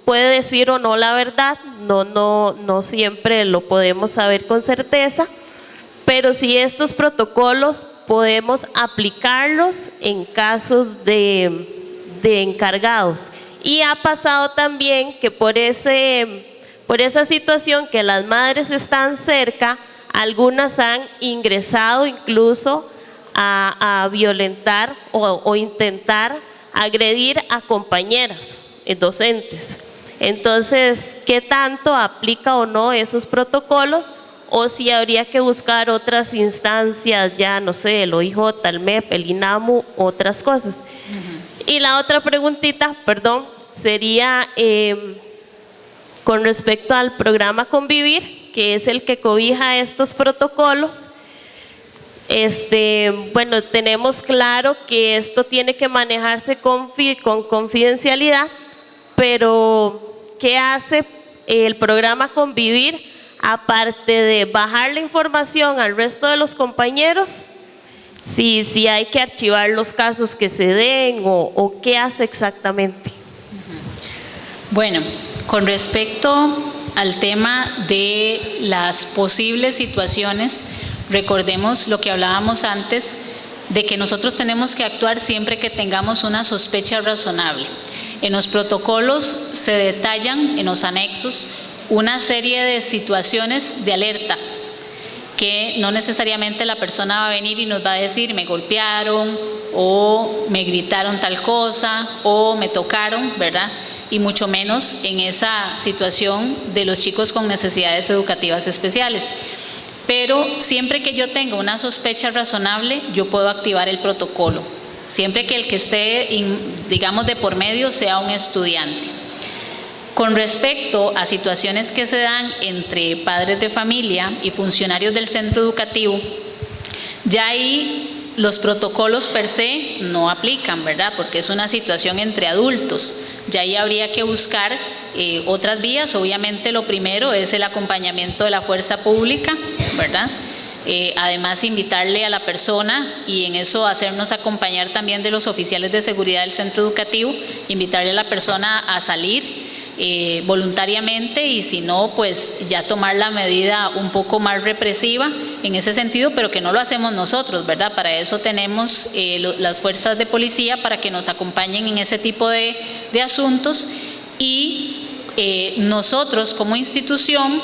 puede decir o no la verdad, no siempre lo podemos saber con certeza, pero si estos protocolos podemos aplicarlos en casos de encargados. Y ha pasado también que por esa situación que las madres están cerca, algunas han ingresado incluso a violentar o intentar agredir a compañeras docentes. Entonces, ¿qué tanto aplica o no esos protocolos? o si habría que buscar otras instancias, ya no sé, el OIJ, el MEP, el INAMU, otras cosas. Y la otra preguntita, perdón, sería con respecto al programa Convivir, que es el que cobija estos protocolos. Bueno, tenemos claro que esto tiene que manejarse con confidencialidad, pero ¿qué hace el programa Convivir aparte de bajar la información al resto de los compañeros? Si hay que archivar los casos que se den o qué hace exactamente. Bueno, con respecto al tema de las posibles situaciones, recordemos lo que hablábamos antes, de que nosotros tenemos que actuar siempre que tengamos una sospecha razonable. En los protocolos se detallan, en los anexos, una serie de situaciones de alerta, que no necesariamente la persona va a venir y nos va a decir me golpearon o me gritaron tal cosa o me tocaron, ¿verdad? Y mucho menos en esa situación de los chicos con necesidades educativas especiales. Pero siempre que yo tenga una sospecha razonable, yo puedo activar el protocolo, siempre que el que esté, digamos, de por medio sea un estudiante. Con respecto a situaciones que se dan entre padres de familia y funcionarios del centro educativo, ya ahí los protocolos per se no aplican, ¿verdad? Porque es una situación entre adultos. Ya ahí habría que buscar otras vías. Obviamente lo primero es el acompañamiento de la fuerza pública, ¿verdad? Además invitarle a la persona, y en eso hacernos acompañar también de los oficiales de seguridad del centro educativo, invitarle a la persona a salir voluntariamente, y si no, pues ya tomar la medida un poco más represiva en ese sentido, pero que no lo hacemos nosotros, ¿verdad? Para eso tenemos las fuerzas de policía para que nos acompañen en ese tipo de asuntos, y nosotros como institución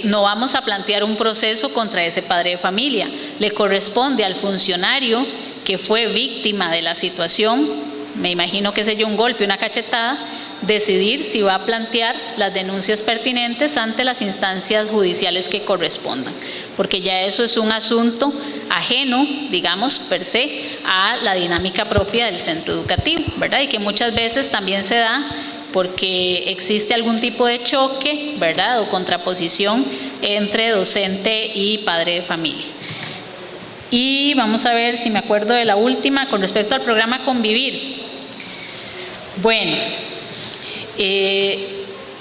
no vamos a plantear un proceso contra ese padre de familia. Le corresponde al funcionario que fue víctima de la situación, me imagino que se dio un golpe, una cachetada, decidir si va a plantear las denuncias pertinentes ante las instancias judiciales que correspondan, porque ya eso es un asunto ajeno, digamos, per se, a la dinámica propia del centro educativo, ¿verdad? Y que muchas veces también se da porque existe algún tipo de choque, ¿verdad?, o contraposición entre docente y padre de familia. Y vamos a ver si me acuerdo de la última, con respecto al programa Convivir. Bueno,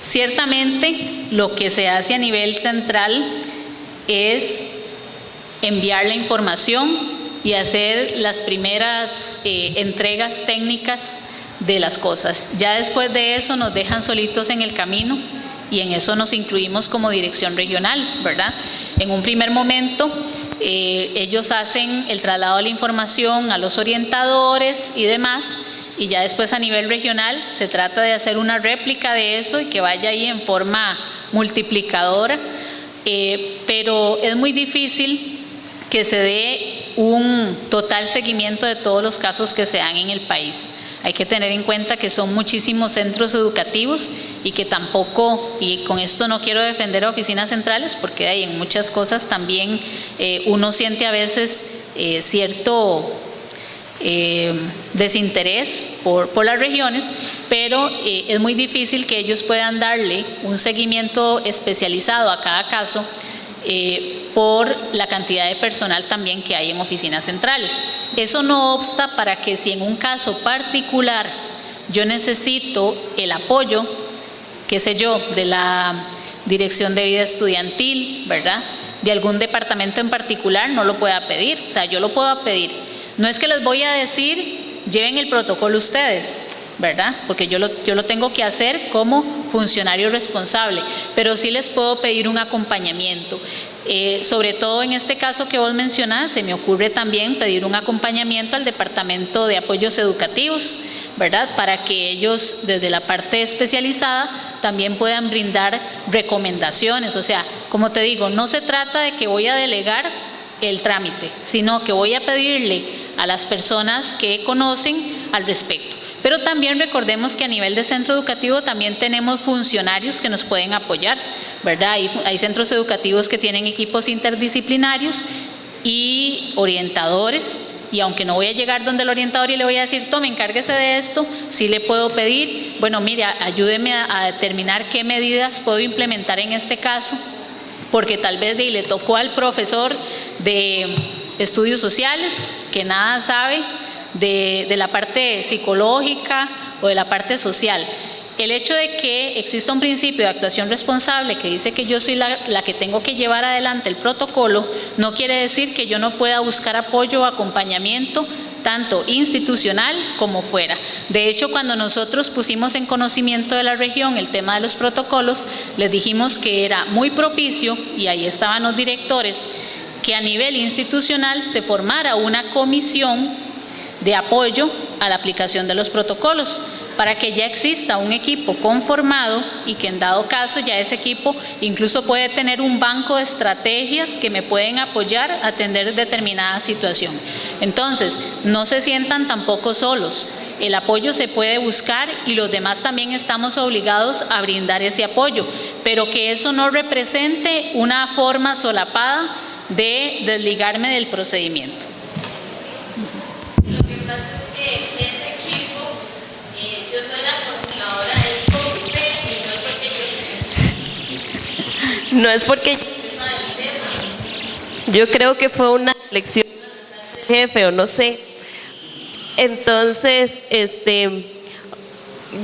ciertamente lo que se hace a nivel central es enviar la información y hacer las primeras entregas técnicas de las cosas. Ya después de eso nos dejan solitos en el camino, y en eso nos incluimos como dirección regional, ¿verdad? En un primer momento ellos hacen el traslado de la información a los orientadores y demás, y ya después a nivel regional se trata de hacer una réplica de eso y que vaya ahí en forma multiplicadora, pero es muy difícil que se dé un total seguimiento de todos los casos que se dan en el país. Hay que tener en cuenta que son muchísimos centros educativos y que tampoco, y con esto no quiero defender a oficinas centrales, porque hay en muchas cosas también uno siente a veces cierto desinterés por las regiones, pero es muy difícil que ellos puedan darle un seguimiento especializado a cada caso por la cantidad de personal también que hay en oficinas centrales. Eso no obsta para que si en un caso particular yo necesito el apoyo, qué sé yo, de la Dirección de Vida Estudiantil, ¿verdad?, de algún departamento en particular, no lo pueda pedir. O sea, yo lo puedo pedir. No es que les voy a decir, lleven el protocolo ustedes, ¿verdad?, porque yo lo tengo que hacer como funcionario responsable, pero sí les puedo pedir un acompañamiento. Sobre todo en este caso que vos mencionás, se me ocurre también pedir un acompañamiento al Departamento de Apoyos Educativos, ¿verdad?, para que ellos desde la parte especializada también puedan brindar recomendaciones. O sea, como te digo, no se trata de que voy a delegar el trámite, sino que voy a pedirle a las personas que conocen al respecto. Pero también recordemos que a nivel de centro educativo también tenemos funcionarios que nos pueden apoyar. ¿verdad? Hay centros educativos que tienen equipos interdisciplinarios y orientadores, y aunque no voy a llegar donde el orientador y le voy a decir, tome, encárguese de esto, sí le puedo pedir, bueno, mire, ayúdeme a determinar qué medidas puedo implementar en este caso, porque tal vez le tocó al profesor de estudios sociales que nada sabe de la parte psicológica o de la parte social. El hecho de que exista un principio de actuación responsable que dice que yo soy la que tengo que llevar adelante el protocolo, no quiere decir que yo no pueda buscar apoyo o acompañamiento, tanto institucional como fuera. De hecho, cuando nosotros pusimos en conocimiento de la región el tema de los protocolos, les dijimos que era muy propicio, y ahí estaban los directores, que a nivel institucional se formara una comisión de apoyo a la aplicación de los protocolos, para que ya exista un equipo conformado y que en dado caso ya ese equipo incluso puede tener un banco de estrategias que me pueden apoyar a atender determinada situación. Entonces, no se sientan tampoco solos. El apoyo se puede buscar y los demás también estamos obligados a brindar ese apoyo, pero que eso no represente una forma solapada de desligarme del procedimiento. Yo soy la coordinadora del comité y no es porque yo creo que fue una elección del jefe o no sé. Entonces,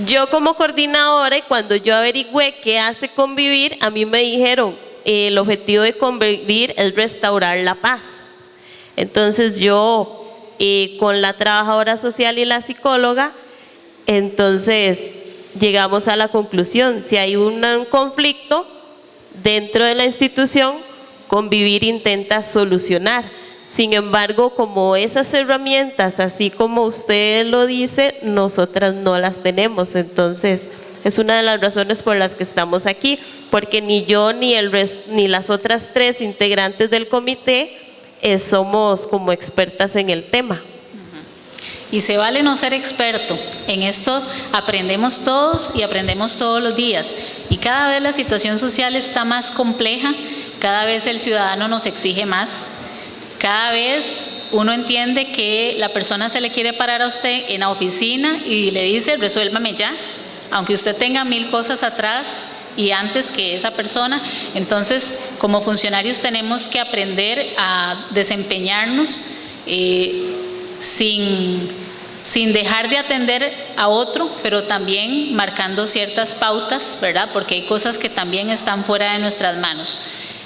yo como coordinadora, y cuando yo averigüé qué hace Convivir, a mí me dijeron, el objetivo de Convivir es restaurar la paz. Entonces yo, con la trabajadora social y la psicóloga, entonces llegamos a la conclusión, si hay un conflicto dentro de la institución, Convivir intenta solucionar. Sin embargo, como esas herramientas, así como usted lo dice, nosotras no las tenemos. Entonces, es una de las razones por las que estamos aquí, porque ni yo ni las otras 3 integrantes del comité somos como expertas en el tema. Y se vale no ser experto. En esto aprendemos todos y aprendemos todos los días. Y cada vez la situación social está más compleja, cada vez el ciudadano nos exige más, cada vez uno entiende que la persona se le quiere parar a usted en la oficina y le dice, resuélvame ya, aunque usted tenga 1000 cosas atrás y antes que esa persona. Entonces, como funcionarios tenemos que aprender a desempeñarnos sin dejar de atender a otro, pero también marcando ciertas pautas, ¿verdad? Porque hay cosas que también están fuera de nuestras manos.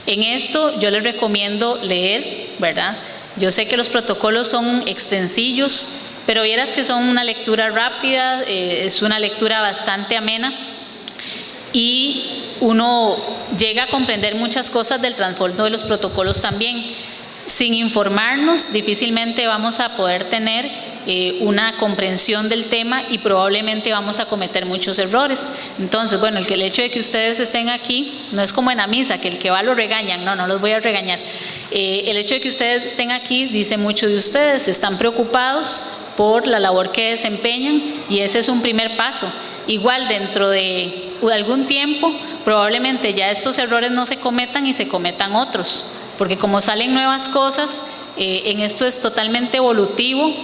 En esto yo les recomiendo leer, ¿verdad? Yo sé que los protocolos son extensillos, pero vieras que son una lectura rápida, es una lectura bastante amena y uno llega a comprender muchas cosas del trasfondo de los protocolos también. Sin informarnos, difícilmente vamos a poder tener una comprensión del tema y probablemente vamos a cometer muchos errores. Entonces, bueno, el hecho de que ustedes estén aquí no es como en la misa, que el que va lo regañan. No los voy a regañar. El hecho de que ustedes estén aquí dice mucho de ustedes, están preocupados por la labor que desempeñan y ese es un primer paso. Igual dentro de algún tiempo, probablemente ya estos errores no se cometan y se cometan otros. Porque como salen nuevas cosas, en esto es totalmente evolutivo,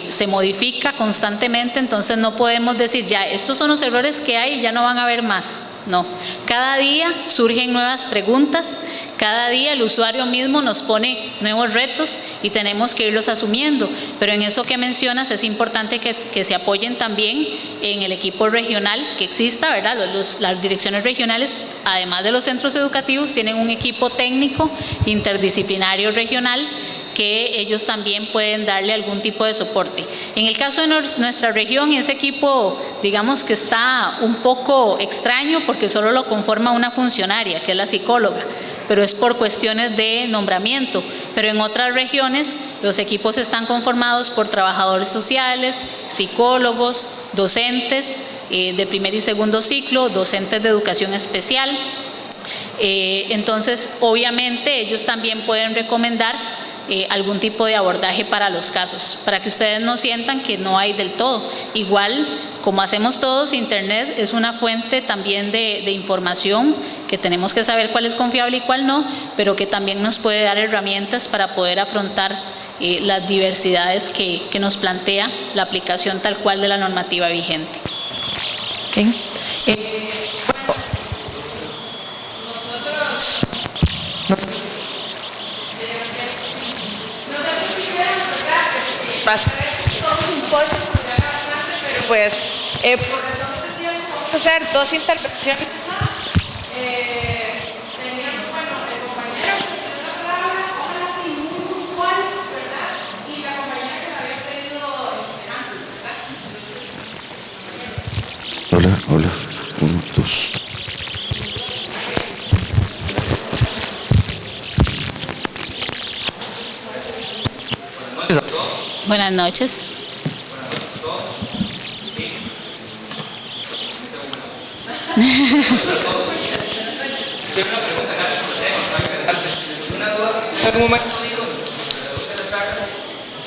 se modifica constantemente, entonces no podemos decir ya, estos son los errores que hay y ya no van a haber más. No, cada día surgen nuevas preguntas, cada día el usuario mismo nos pone nuevos retos y tenemos que irlos asumiendo. Pero en eso que mencionas es importante que se apoyen también en el equipo regional que exista, ¿verdad? Las direcciones regionales, además de los centros educativos, tienen un equipo técnico interdisciplinario regional que ellos también pueden darle algún tipo de soporte. En el caso de nuestra región, ese equipo, digamos que está un poco extraño porque solo lo conforma una funcionaria, que es la psicóloga, pero es por cuestiones de nombramiento. Pero en otras regiones, los equipos están conformados por trabajadores sociales, psicólogos, docentes de primer y segundo ciclo, docentes de educación especial. Entonces, obviamente, ellos también pueden recomendar algún tipo de abordaje para los casos, para que ustedes no sientan que no hay del todo. Igual, como hacemos todos, Internet es una fuente también de información que tenemos que saber cuál es confiable y cuál no, pero que también nos puede dar herramientas para poder afrontar las diversidades que nos plantea la aplicación tal cual de la normativa vigente. Okay. Pues, por razón de tiempo, vamos a hacer dos intervenciones. Teníamos, bueno, el compañero que me dio la palabra, ahora sí, muy puntuales, ¿verdad? Y la compañera que me había pedido antes, ¿verdad? Hola, hola. 1, 2. Buenas noches. En algún momento dijo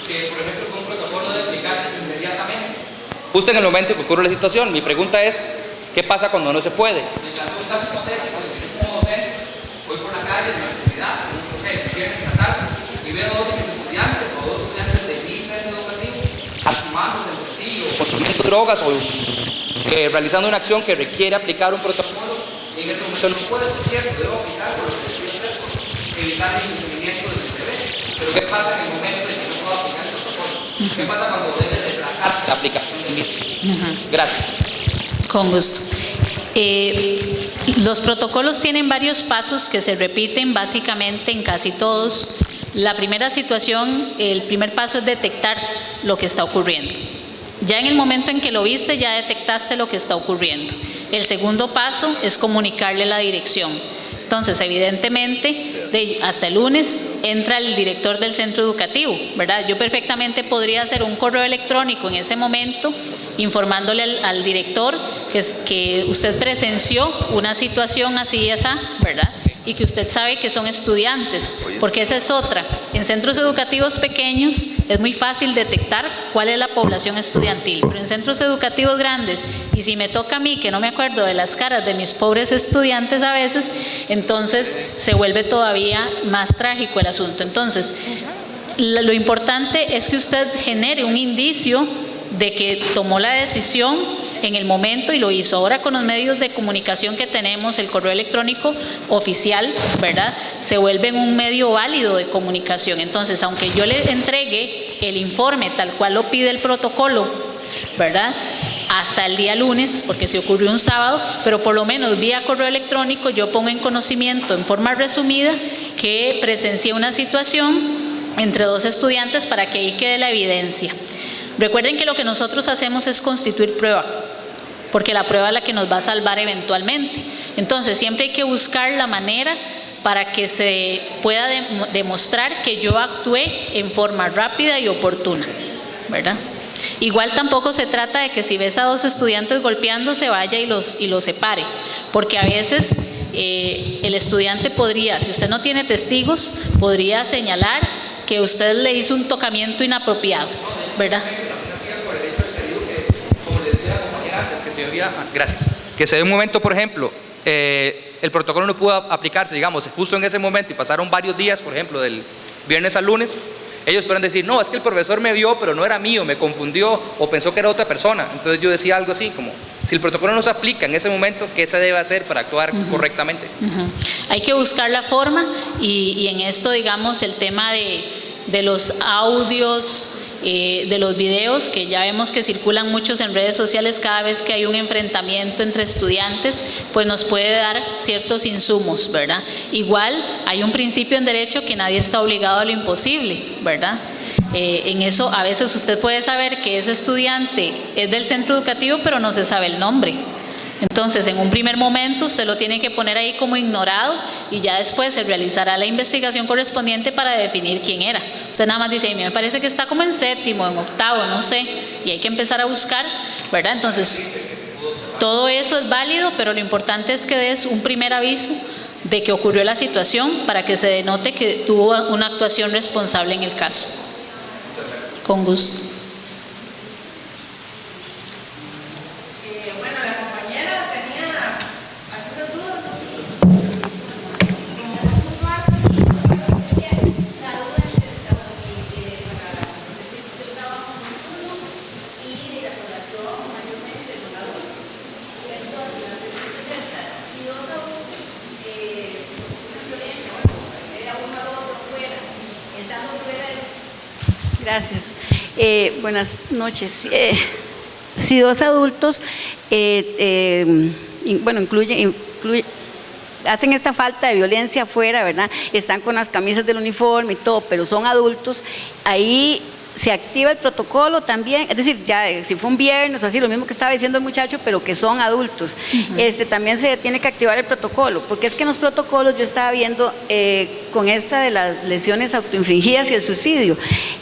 que, por ejemplo, con un protocolo de aplicarse inmediatamente. Justo en el momento que ocurre la situación, mi pregunta es, ¿qué pasa cuando no se puede? En un caso hipotético, como docente, voy por la calle de la universidad, no sé, viernes en la tarde, y veo a dos de mis estudiantes o dos estudiantes de mi centro educativo lastimándose entre sí, o consumiendo drogas, o realizando una acción que requiere aplicar un protocolo, y en ese momento no puedo, es cierto, debo aplicar por lo que estoy haciendo, evitar el incumplimiento del deber. Pero ¿qué pasa en el momento en que no puedo aplicar el protocolo? ¿Qué pasa cuando debe retrasar la aplicación del mismo? Gracias. Con gusto. Los protocolos tienen varios pasos que se repiten básicamente en casi todos. La primera situación, el primer paso es detectar lo que está ocurriendo. Ya en el momento en que lo viste, ya detectaste lo que está ocurriendo. El segundo paso es comunicarle la dirección. Entonces, evidentemente, hasta el lunes entra el director del centro educativo, ¿verdad? Yo perfectamente podría hacer un correo electrónico en ese momento informándole al director que usted presenció una situación así y esa, ¿verdad? Y que usted sabe que son estudiantes, porque esa es otra. En centros educativos pequeños es muy fácil detectar cuál es la población estudiantil, pero en centros educativos grandes, y si me toca a mí que no me acuerdo de las caras de mis pobres estudiantes a veces, entonces se vuelve todavía más trágico el asunto. Entonces, lo importante es que usted genere un indicio de que tomó la decisión en el momento y lo hizo. Ahora con los medios de comunicación que tenemos, el correo electrónico oficial, ¿verdad?, se vuelve un medio válido de comunicación. Entonces, aunque yo le entregue el informe tal cual lo pide el protocolo, ¿verdad?, hasta el día lunes, porque se ocurrió un sábado, pero por lo menos vía correo electrónico yo pongo en conocimiento en forma resumida que presencié una situación entre dos estudiantes para que ahí quede la evidencia. Recuerden que lo que nosotros hacemos es constituir prueba, porque la prueba es la que nos va a salvar eventualmente. Entonces, siempre hay que buscar la manera para que se pueda demostrar que yo actué en forma rápida y oportuna, ¿verdad? Igual tampoco se trata de que si ves a dos estudiantes golpeándose vaya y los separe, porque a veces el estudiante podría, si usted no tiene testigos, podría señalar que usted le hizo un tocamiento inapropiado, ¿verdad? Gracias. Que se dé un momento, por ejemplo, el protocolo no pudo aplicarse, digamos, justo en ese momento y pasaron varios días, por ejemplo, del viernes al lunes, ellos pueden decir, no, es que el profesor me vio, pero no era mío, me confundió o pensó que era otra persona. Entonces yo decía algo así, como, si el protocolo no se aplica en ese momento, ¿qué se debe hacer para actuar correctamente? Hay que buscar la forma y en esto, digamos, el tema de los audios, de los videos, que ya vemos que circulan muchos en redes sociales cada vez que hay un enfrentamiento entre estudiantes, pues nos puede dar ciertos insumos, ¿verdad? Igual hay un principio en derecho que nadie está obligado a lo imposible, ¿verdad? En eso a veces usted puede saber que ese estudiante es del centro educativo, pero no se sabe el nombre. Entonces, en un primer momento usted lo tiene que poner ahí como ignorado y ya después se realizará la investigación correspondiente para definir quién era. Usted nada más dice, a mí me parece que está como en séptimo, en octavo, no sé, y hay que empezar a buscar, ¿verdad? Entonces, todo eso es válido, pero lo importante es que des un primer aviso de que ocurrió la situación para que se denote que tuvo una actuación responsable en el caso. Con gusto. Bueno, la compañera tenía algunas dudas, ¿no? Gracias. Buenas noches. Si dos adultos, hacen esta falta de violencia afuera, ¿verdad? Están con las camisas del uniforme y todo, pero son adultos, ahí se activa el protocolo también, es decir, ya si fue un viernes, así, lo mismo que estaba diciendo el muchacho, pero que son adultos. También se tiene que activar el protocolo, porque es que en los protocolos yo estaba viendo con esta de las lesiones autoinfligidas y el suicidio,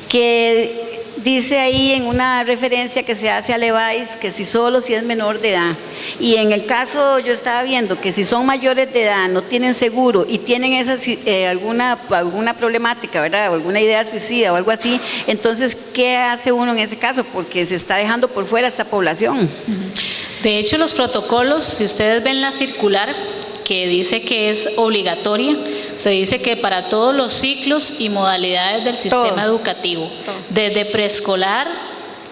que dice ahí en una referencia que se hace a Levice que si es menor de edad, y en el caso yo estaba viendo que si son mayores de edad, no tienen seguro y tienen alguna problemática, ¿verdad? O alguna idea suicida o algo así, entonces ¿qué hace uno en ese caso? Porque se está dejando por fuera esta población. De hecho, los protocolos, si ustedes ven la circular que dice que es obligatoria, se dice que para todos los ciclos y modalidades del sistema educativo, desde preescolar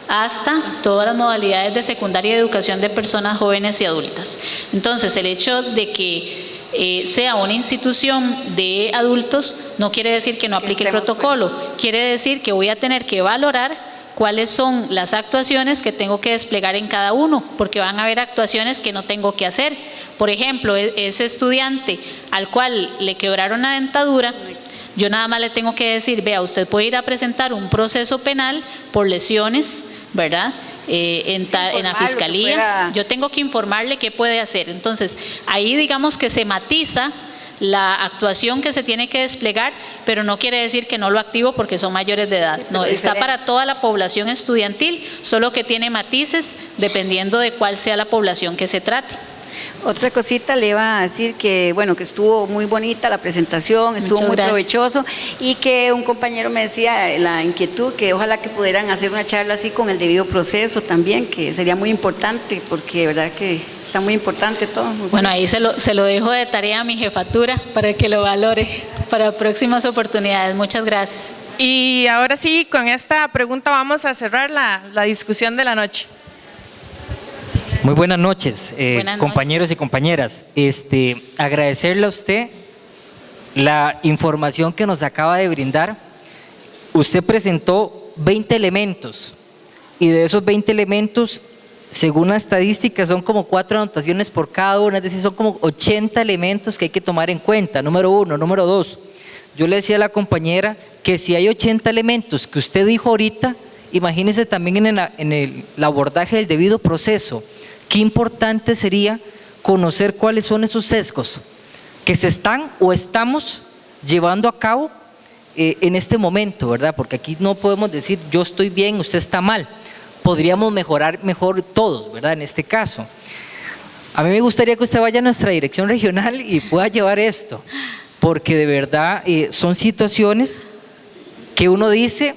hasta todas las modalidades de secundaria y educación de personas jóvenes y adultas. Entonces, el hecho de que sea una institución de adultos no quiere decir que no aplique el protocolo, quiere decir que voy a tener que valorar cuáles son las actuaciones que tengo que desplegar en cada uno, porque van a haber actuaciones que no tengo que hacer. Por ejemplo, ese estudiante al cual le quebraron la dentadura, yo nada más le tengo que decir, vea, usted puede ir a presentar un proceso penal por lesiones, ¿verdad? En la fiscalía, yo tengo que informarle qué puede hacer. Entonces, ahí digamos que se matiza la actuación que se tiene que desplegar, pero no quiere decir que no lo activo porque son mayores de edad. No, está para toda la población estudiantil, solo que tiene matices dependiendo de cuál sea la población que se trate. Otra cosita le iba a decir que, bueno, que estuvo muy bonita la presentación, estuvo muy provechoso, y que un compañero me decía la inquietud que ojalá que pudieran hacer una charla así con el debido proceso también, que sería muy importante, porque de verdad que está muy importante todo. Muy bueno, ahí se lo dejo de tarea a mi jefatura para que lo valore para próximas oportunidades. Muchas gracias. Y ahora sí, con esta pregunta vamos a cerrar la discusión de la noche. Muy buenas noches, compañeros y compañeras. Agradecerle a usted la información que nos acaba de brindar. Usted presentó 20 elementos y de esos 20 elementos, según la estadística, son como 4 anotaciones por cada uno, es decir, son como 80 elementos que hay que tomar en cuenta, número 1. Número 2, yo le decía a la compañera que si hay 80 elementos que usted dijo ahorita, imagínese también en el abordaje del debido proceso. Qué importante sería conocer cuáles son esos sesgos que se están o estamos llevando a cabo en este momento, ¿verdad? Porque aquí no podemos decir yo estoy bien, usted está mal. Podríamos mejorar mejor todos, ¿verdad? En este caso. A mí me gustaría que usted vaya a nuestra dirección regional y pueda llevar esto, porque de verdad son situaciones que uno dice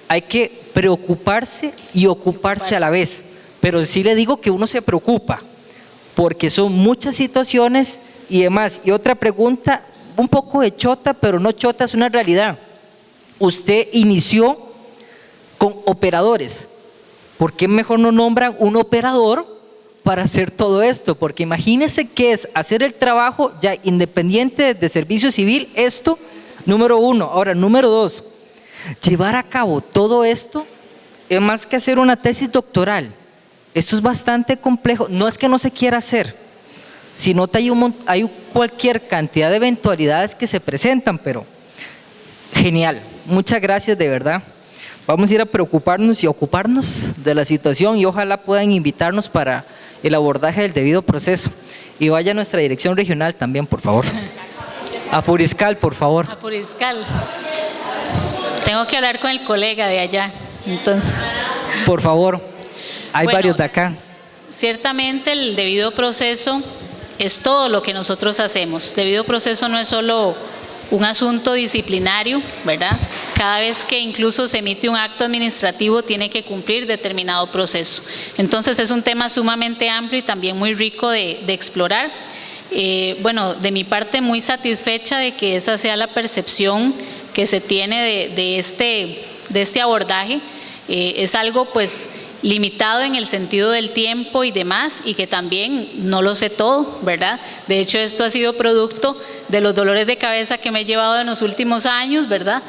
hay que preocuparse y ocuparse a la vez. Pero sí le digo que uno se preocupa, porque son muchas situaciones y demás. Y otra pregunta, un poco de chota, pero no chota, es una realidad. Usted inició con operadores. ¿Por qué mejor no nombran un operador para hacer todo esto? Porque imagínese que es hacer el trabajo ya independiente de servicio civil, esto, número 1. Ahora, número 2, llevar a cabo todo esto es más que hacer una tesis doctoral. Esto es bastante complejo, no es que no se quiera hacer, sino que hay cualquier cantidad de eventualidades que se presentan, pero genial, muchas gracias de verdad. Vamos a ir a preocuparnos y ocuparnos de la situación y ojalá puedan invitarnos para el abordaje del debido proceso. Y vaya a nuestra dirección regional también, por favor. A Puriscal, por favor. A Puriscal. Tengo que hablar con el colega de allá, entonces. Por favor. Hay varios de acá. Ciertamente el debido proceso es todo lo que nosotros hacemos. Debido proceso no es solo un asunto disciplinario, ¿verdad? Cada vez que incluso se emite un acto administrativo tiene que cumplir determinado proceso. Entonces es un tema sumamente amplio y también muy rico de explorar. Bueno, de mi parte muy satisfecha de que esa sea la percepción que se tiene de este abordaje. Es algo pues limitado en el sentido del tiempo y demás, y que también no lo sé todo, ¿verdad? De hecho, esto ha sido producto de los dolores de cabeza que me he llevado en los últimos años, ¿verdad?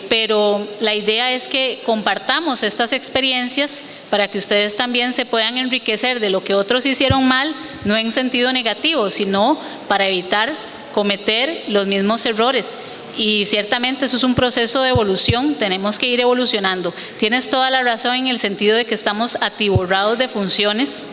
Pero la idea es que compartamos estas experiencias para que ustedes también se puedan enriquecer de lo que otros hicieron mal, no en sentido negativo, sino para evitar cometer los mismos errores. Y ciertamente eso es un proceso de evolución, tenemos que ir evolucionando. Tienes toda la razón en el sentido de que estamos atiborrados de funciones.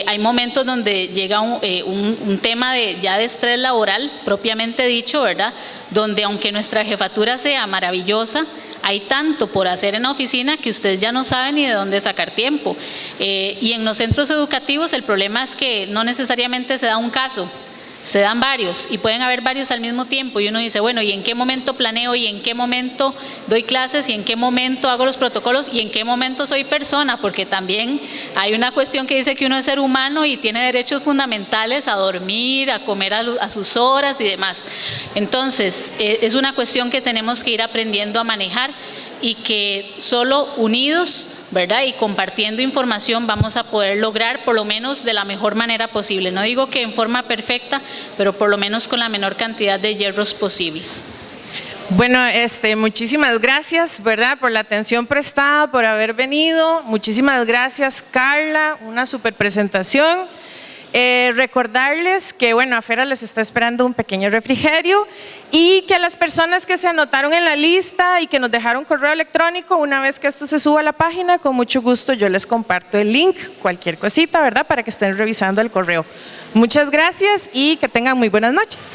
Hay momentos donde llega un tema ya de estrés laboral, propiamente dicho, ¿verdad? Donde aunque nuestra jefatura sea maravillosa, hay tanto por hacer en la oficina que ustedes ya no saben ni de dónde sacar tiempo. Y en los centros educativos el problema es que no necesariamente se da un caso, se dan varios y pueden haber varios al mismo tiempo y uno dice, bueno, ¿y en qué momento planeo? ¿Y en qué momento doy clases? ¿Y en qué momento hago los protocolos? ¿Y en qué momento soy persona? Porque también hay una cuestión que dice que uno es ser humano y tiene derechos fundamentales a dormir, a comer a sus horas y demás. Entonces, es una cuestión que tenemos que ir aprendiendo a manejar y que solo unidos, ¿verdad? Y compartiendo información vamos a poder lograr por lo menos de la mejor manera posible. No digo que en forma perfecta, pero por lo menos con la menor cantidad de hierros posibles. Bueno, muchísimas gracias, ¿verdad? Por la atención prestada, por haber venido. Muchísimas gracias, Carla, una super presentación. Recordarles que, bueno, afuera les está esperando un pequeño refrigerio y que a las personas que se anotaron en la lista y que nos dejaron correo electrónico, una vez que esto se suba a la página, con mucho gusto yo les comparto el link, cualquier cosita, ¿verdad? Para que estén revisando el correo. Muchas gracias y que tengan muy buenas noches.